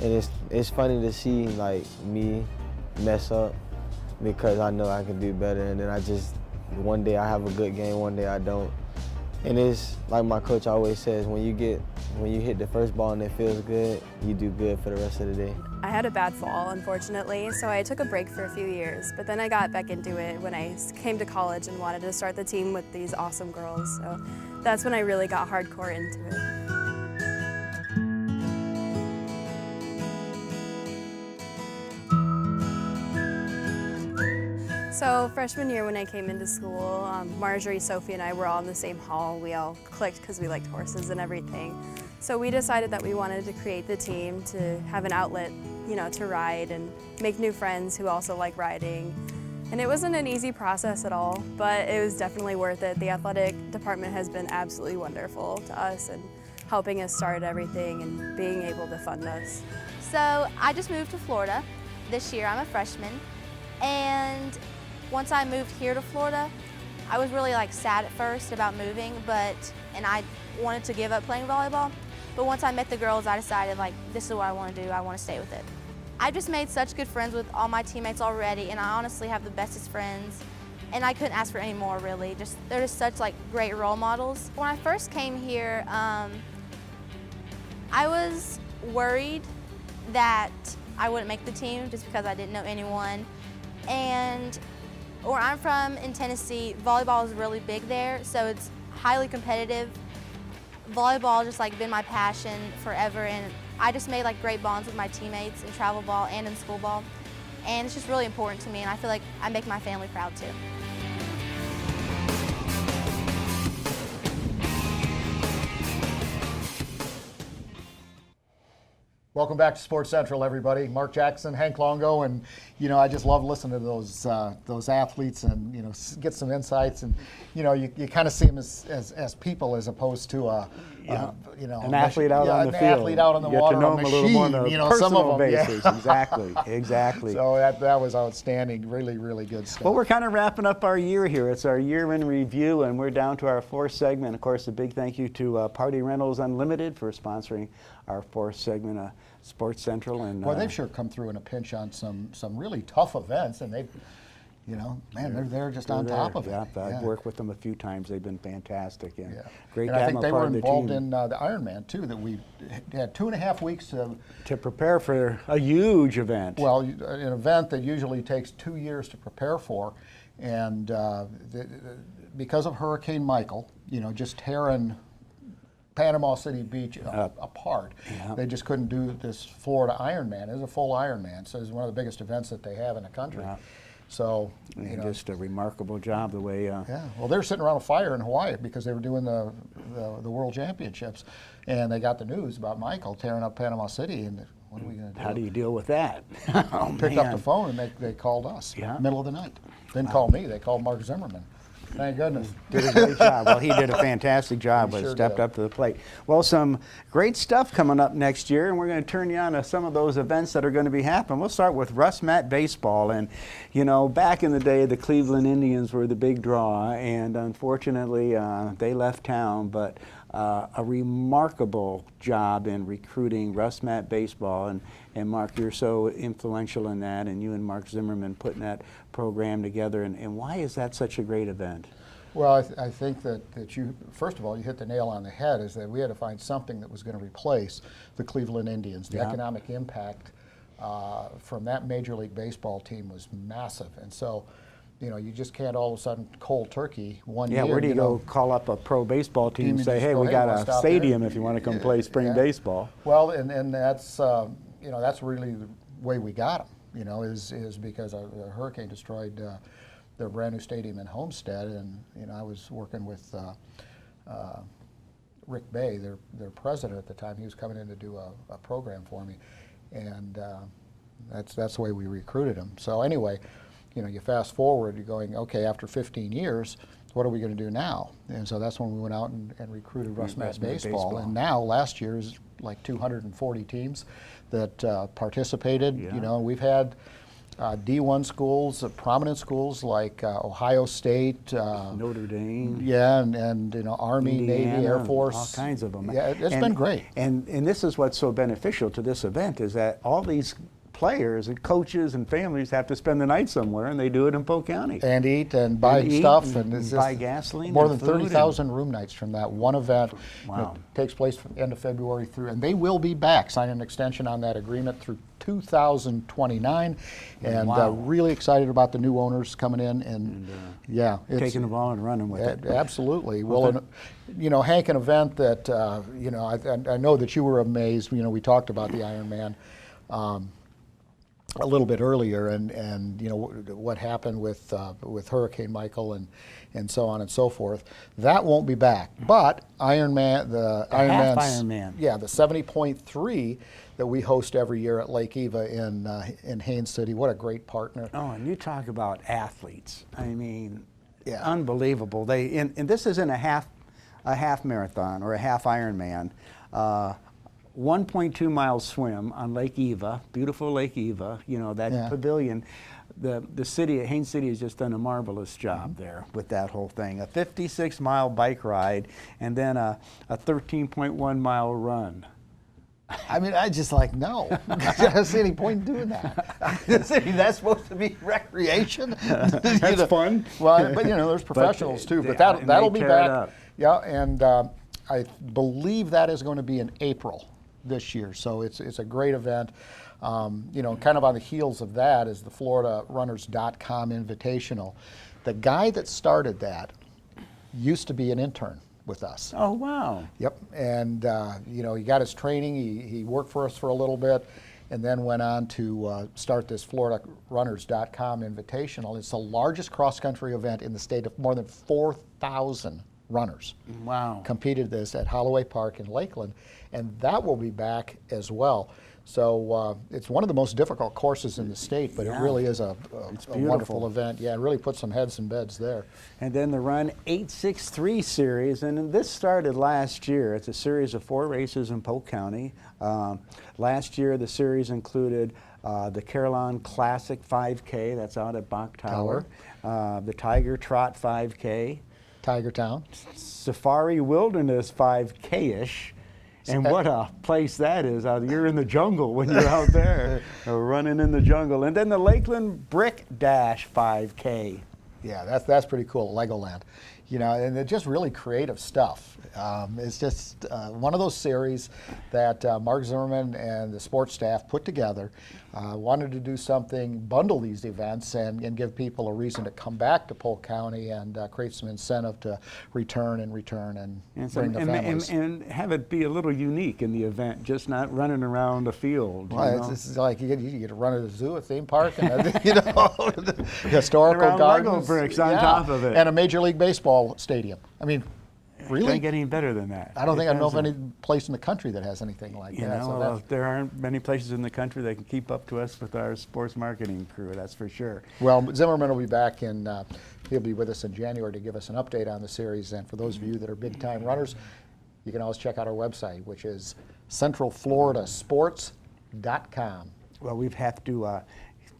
[SPEAKER 10] And it's funny to see like me mess up, because I know I can do better, and then one day I have a good game, one day I don't. And it's like my coach always says, when you hit the first ball and it feels good, you do good for the rest of the day.
[SPEAKER 12] I had a bad fall, unfortunately, so I took a break for a few years, but then I got back into it when I came to college and wanted to start the team with these awesome girls, so that's when I really got hardcore into it. So freshman year when I came into school, Marjorie, Sophie, and I were all in the same hall. We all clicked because we liked horses and everything. So we decided that we wanted to create the team to have an outlet, you know, to ride and make new friends who also like riding. And it wasn't an easy process at all, but it was definitely worth it. The athletic department has been absolutely wonderful to us and helping us start everything and being able to fund us.
[SPEAKER 13] So I just moved to Florida this year. I'm a freshman, and once I moved here to Florida, I was really sad at first about moving, and I wanted to give up playing volleyball. But once I met the girls, I decided this is what I want to do. I want to stay with it. I've just made such good friends with all my teammates already, and I honestly have the bestest friends. And I couldn't ask for any more, really. They're just such great role models. When I first came here, I was worried that I wouldn't make the team just because I didn't know anyone. And where I'm from in Tennessee, volleyball is really big there, so it's highly competitive. Volleyball has just been my passion forever, and I just made great bonds with my teammates in travel ball and in school ball. And it's just really important to me, and I feel like I make my family proud too.
[SPEAKER 1] Welcome back to Sports Central, everybody. Mark Jackson, Hank Longo, and I just love listening to those athletes, and get some insights, and you kind of see them as people as opposed to
[SPEAKER 2] an athlete out on the field.
[SPEAKER 1] An athlete out on the water,
[SPEAKER 2] get to know
[SPEAKER 1] a
[SPEAKER 2] them
[SPEAKER 1] machine.
[SPEAKER 2] a little more on a
[SPEAKER 1] Some of
[SPEAKER 2] personal
[SPEAKER 1] them,
[SPEAKER 2] basis. Exactly.
[SPEAKER 1] So that was outstanding. Really, really good stuff.
[SPEAKER 2] Well, we're kind of wrapping up our year here. It's our year in review, and we're down to our fourth segment. Of course, a big thank you to Party Rentals Unlimited for sponsoring our fourth segment of Sports Central. And
[SPEAKER 1] well, they've sure come through in a pinch on some really tough events, and they've, they're just on top of it.
[SPEAKER 2] Yeah, I've worked with them a few times. They've been fantastic, and great
[SPEAKER 1] and
[SPEAKER 2] to
[SPEAKER 1] I
[SPEAKER 2] have
[SPEAKER 1] think
[SPEAKER 2] them
[SPEAKER 1] they were
[SPEAKER 2] part of the
[SPEAKER 1] involved
[SPEAKER 2] team.
[SPEAKER 1] in the Ironman too. That we had 2.5 weeks
[SPEAKER 2] to prepare for a huge event.
[SPEAKER 1] Well, an event that usually takes 2 years to prepare for, and because of Hurricane Michael, just tearing Panama City Beach apart.
[SPEAKER 2] Yeah.
[SPEAKER 1] They just couldn't do this Florida Ironman. It was a full Ironman, so it's one of the biggest events that they have in the country.
[SPEAKER 2] Yeah.
[SPEAKER 1] So,
[SPEAKER 2] just a remarkable job the way.
[SPEAKER 1] Yeah. Well, they were sitting around a fire in Hawaii because they were doing the World Championships, and they got the news about Michael tearing up Panama City, and what are we going to do?
[SPEAKER 2] How do you deal with that?
[SPEAKER 1] Picked up the phone and they called us.
[SPEAKER 2] Yeah.
[SPEAKER 1] Middle of the night. Didn't call me. They called Mark Zimmerman. Thank goodness.
[SPEAKER 2] Did a great job. Well, he did a fantastic job,
[SPEAKER 1] He
[SPEAKER 2] but
[SPEAKER 1] sure
[SPEAKER 2] stepped
[SPEAKER 1] did.
[SPEAKER 2] up to the plate. Well, some great stuff coming up next year, and we're going to turn you on to some of those events that are going to be happening. We'll start with Russ Mat Baseball. And, back in the day, the Cleveland Indians were the big draw, and unfortunately, they left town. But a remarkable job in recruiting Russ Mat Baseball. And Mark, you're so influential in that, and you and Mark Zimmerman putting that program together. And why is that such a great event?
[SPEAKER 1] Well, I think that you, first of all, you hit the nail on the head, is that we had to find something that was going to replace the Cleveland Indians. The economic impact from that Major League Baseball team was massive. And so, you just can't all of a sudden cold turkey one year.
[SPEAKER 2] Yeah, where do you go call up a pro baseball team and say, hey, we got a stadium if you want to come play spring baseball?
[SPEAKER 1] Well, and that's, that's really the way we got them, is because the hurricane destroyed their brand new stadium in Homestead, and I was working with Rick Bay, their president at the time. He was coming in to do a program for me, and that's the way we recruited him. So anyway, you fast forward, you're going, okay, after 15 years, what are we going to do now? And so that's when we went out and recruited Russ Mat Baseball. And now, last year, is like 240 teams that participated.
[SPEAKER 2] Yeah.
[SPEAKER 1] We've had D1 schools, prominent schools like Ohio State,
[SPEAKER 2] Notre Dame.
[SPEAKER 1] Yeah, and Army,
[SPEAKER 2] Indiana,
[SPEAKER 1] Navy, Air Force.
[SPEAKER 2] All kinds of them.
[SPEAKER 1] Yeah, it's been great.
[SPEAKER 2] And this is what's so beneficial to this event, is that all these players and coaches and families have to spend the night somewhere, and they do it in Polk County.
[SPEAKER 1] And eat and buy stuff and it's
[SPEAKER 2] buy
[SPEAKER 1] just
[SPEAKER 2] gasoline.
[SPEAKER 1] More
[SPEAKER 2] and
[SPEAKER 1] than
[SPEAKER 2] food
[SPEAKER 1] 30,000 room nights from that one event.
[SPEAKER 2] Wow.
[SPEAKER 1] It takes place from the end of February through, and they will be back, signing an extension on that agreement through 2029, and
[SPEAKER 2] Wow.
[SPEAKER 1] really excited about the new owners coming in, and it's
[SPEAKER 2] taking the ball and running with it.
[SPEAKER 1] Absolutely. Well, Hank, an event that I know that you were amazed. We talked about the Ironman a little bit earlier, and what happened with Hurricane Michael and so on and so forth. That won't be back, but Ironman, the
[SPEAKER 2] half Ironman.
[SPEAKER 1] Yeah, the 70.3 that we host every year at Lake Eva in Haines City. What a great partner!
[SPEAKER 2] Oh, and you talk about athletes. I mean, unbelievable. And this isn't a half marathon or a half Ironman. 1.2 mile swim on Lake Eva, beautiful Lake Eva. That pavilion. The city, Haines City, has just done a marvelous job there with that whole thing. A 56-mile bike ride, and then a 13.1 mile run.
[SPEAKER 1] I mean, I just no. I don't see any point in doing that. That's supposed to be recreation.
[SPEAKER 2] That's fun.
[SPEAKER 1] Well, but there's professionals too. But that'll be back. Yeah, and I believe that is going to be in April this year. So it's a great event. Kind of on the heels of that is the FloridaRunners.com Invitational. The guy that started that used to be an intern with us.
[SPEAKER 2] Oh, wow.
[SPEAKER 1] Yep. And, he got his training. He worked for us for a little bit and then went on to start this FloridaRunners.com Invitational. It's the largest cross-country event in the state of more than 4,000 runners.
[SPEAKER 2] Wow.
[SPEAKER 1] Competed this at Holloway Park in Lakeland, and that will be back as well. So it's one of the most difficult courses in the state, but it really is a wonderful event. Yeah, it really puts some heads in beds there.
[SPEAKER 2] And then the Run 863 series, and this started last year. It's a series of 4 races in Polk County. Last year, the series included the Carillon Classic 5K, that's out at Bach Tower. The Tiger Trot 5K.
[SPEAKER 1] Tiger Town.
[SPEAKER 2] Safari Wilderness 5K-ish. And what a place that is. You're in the jungle when you're out there, running in the jungle. And then the Lakeland Brick Dash 5K.
[SPEAKER 1] Yeah, that's pretty cool, Legoland. You know, and they're just really creative stuff. It's just one of those series that Mark Zimmerman and the sports staff put together, wanted to do something, bundle these events and give people a reason to come back to Polk County and create some incentive to return and bring their families.
[SPEAKER 2] And have it be a little unique in the event, just not running around a field.
[SPEAKER 1] Well, it's like you get to run at a zoo, a theme park, and historical
[SPEAKER 2] around
[SPEAKER 1] gardens.
[SPEAKER 2] Lego bricks on top of it.
[SPEAKER 1] And a Major League Baseball stadium. I mean, really?
[SPEAKER 2] Can't get any better than that.
[SPEAKER 1] I don't think I know of any place in the country that has anything like that.
[SPEAKER 2] Well, there aren't many places in the country that can keep up to us with our sports marketing crew, that's for sure.
[SPEAKER 1] Well, Zimmerman will be back he'll be with us in January to give us an update on the series. And for those of you that are big-time runners, you can always check out our website, which is centralfloridasports.com.
[SPEAKER 2] Well, we've have to,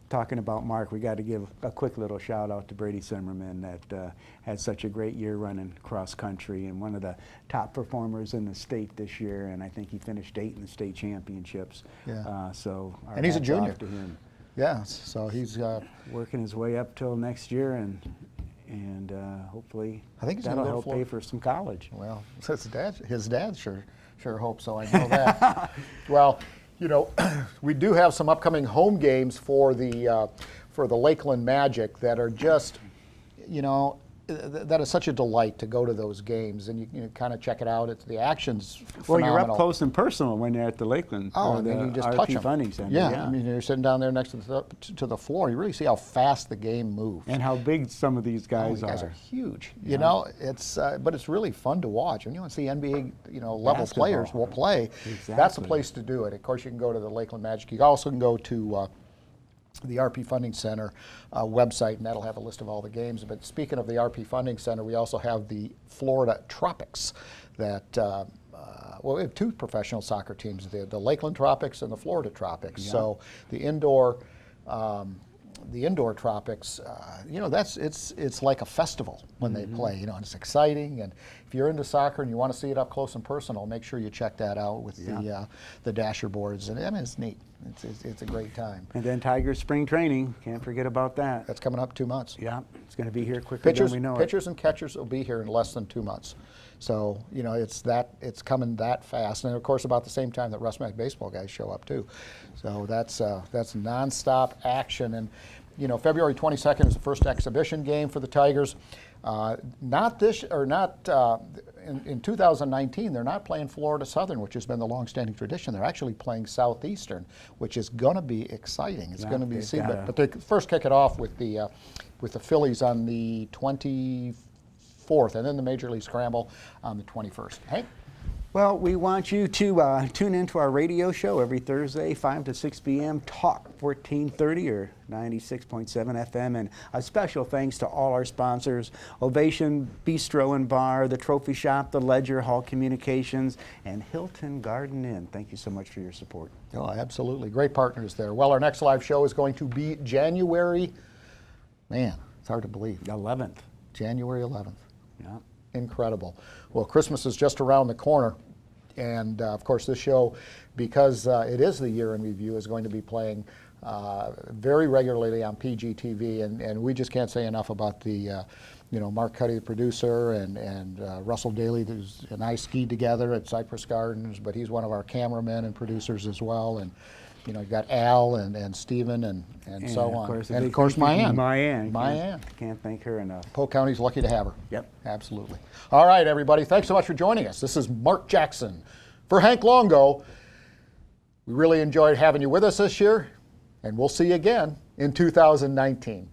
[SPEAKER 2] talking about Mark, we got to give a quick little shout out to Brady Zimmerman that had such a great year running cross country and one of the top performers in the state this year, and I think he finished 8th in the state championships.
[SPEAKER 1] Yeah.
[SPEAKER 2] And
[SPEAKER 1] he's a junior.
[SPEAKER 2] to him.
[SPEAKER 1] Yeah, so he's
[SPEAKER 2] working his way up till next year, and hopefully
[SPEAKER 1] I think
[SPEAKER 2] that'll help pay for some college.
[SPEAKER 1] Well, his dad sure hopes so. I know that. Well, you know, we do have some upcoming home games for the Lakeland Magic that are just, you know, that is such a delight to go to those games, and you kind of check it out. The action's phenomenal.
[SPEAKER 2] Well, you're up close and personal when you're at the Lakeland.
[SPEAKER 1] Oh, and then you just touch them.
[SPEAKER 2] Funding Center.
[SPEAKER 1] Yeah, I mean, you're sitting down there next to the floor. You really see how fast the game moves.
[SPEAKER 2] And how big some of these guys are.
[SPEAKER 1] These guys are huge. You know, but it's really fun to watch. And you want to see NBA, level players will play.
[SPEAKER 2] Exactly.
[SPEAKER 1] That's the place to do it. Of course, you can go to the Lakeland Magic. You also can go to the RP Funding Center website, and that'll have a list of all the games. But speaking of the RP Funding Center, we also have the Florida Tropics that, we have 2 professional soccer teams, the Lakeland Tropics and the Florida Tropics. Yeah. So the indoor Tropics, it's like a festival when they play, and it's exciting. And if you're into soccer and you want to see it up close and personal, make sure you check that out with the dasher boards. And I mean, it's neat. It's a great time.
[SPEAKER 2] And then Tigers spring training, can't forget about that.
[SPEAKER 1] That's coming up 2 months.
[SPEAKER 2] Yeah, it's going to be here quicker than we know it.
[SPEAKER 1] Pitchers and catchers will be here in less than 2 months. So, it's coming that fast. And of course, about the same time that Russ Mac baseball guys show up too. So that's nonstop action. And, February 22nd is the first exhibition game for the Tigers. In 2019, they're not playing Florida Southern, which has been the long-standing tradition. They're actually playing Southeastern, which is going to be exciting. It's going to be but they first kick it off with the Phillies on the 24th, and then the Major League Scramble on the 21st. Hey.
[SPEAKER 2] Well, we want you to tune into our radio show every Thursday, 5 to 6 p.m., Talk 1430 or 96.7 FM. And a special thanks to all our sponsors, Ovation Bistro and Bar, the Trophy Shop, the Ledger, Hall Communications, and Hilton Garden Inn. Thank you so much for your support.
[SPEAKER 1] Oh, absolutely. Great partners there. Well, our next live show is going to be January, it's hard to believe.
[SPEAKER 2] 11th.
[SPEAKER 1] January 11th.
[SPEAKER 2] Yeah.
[SPEAKER 1] Incredible. Well, Christmas is just around the corner. And of course, this show, because it is the Year in Review, is going to be playing very regularly on PGTV. And we just can't say enough about the, Mark Cuddy, the producer, and Russell Daly, and I skied together at Cypress Gardens, but he's one of our cameramen and producers as well. And you've got Al and Stephen and so on. And of course, Mayanne.
[SPEAKER 2] Mayanne. Can't thank her enough.
[SPEAKER 1] Polk County's lucky to have her.
[SPEAKER 2] Yep.
[SPEAKER 1] Absolutely. All right, everybody. Thanks so much for joining us. This is Mark Jackson for Hank Longo. We really enjoyed having you with us this year, and we'll see you again in 2019.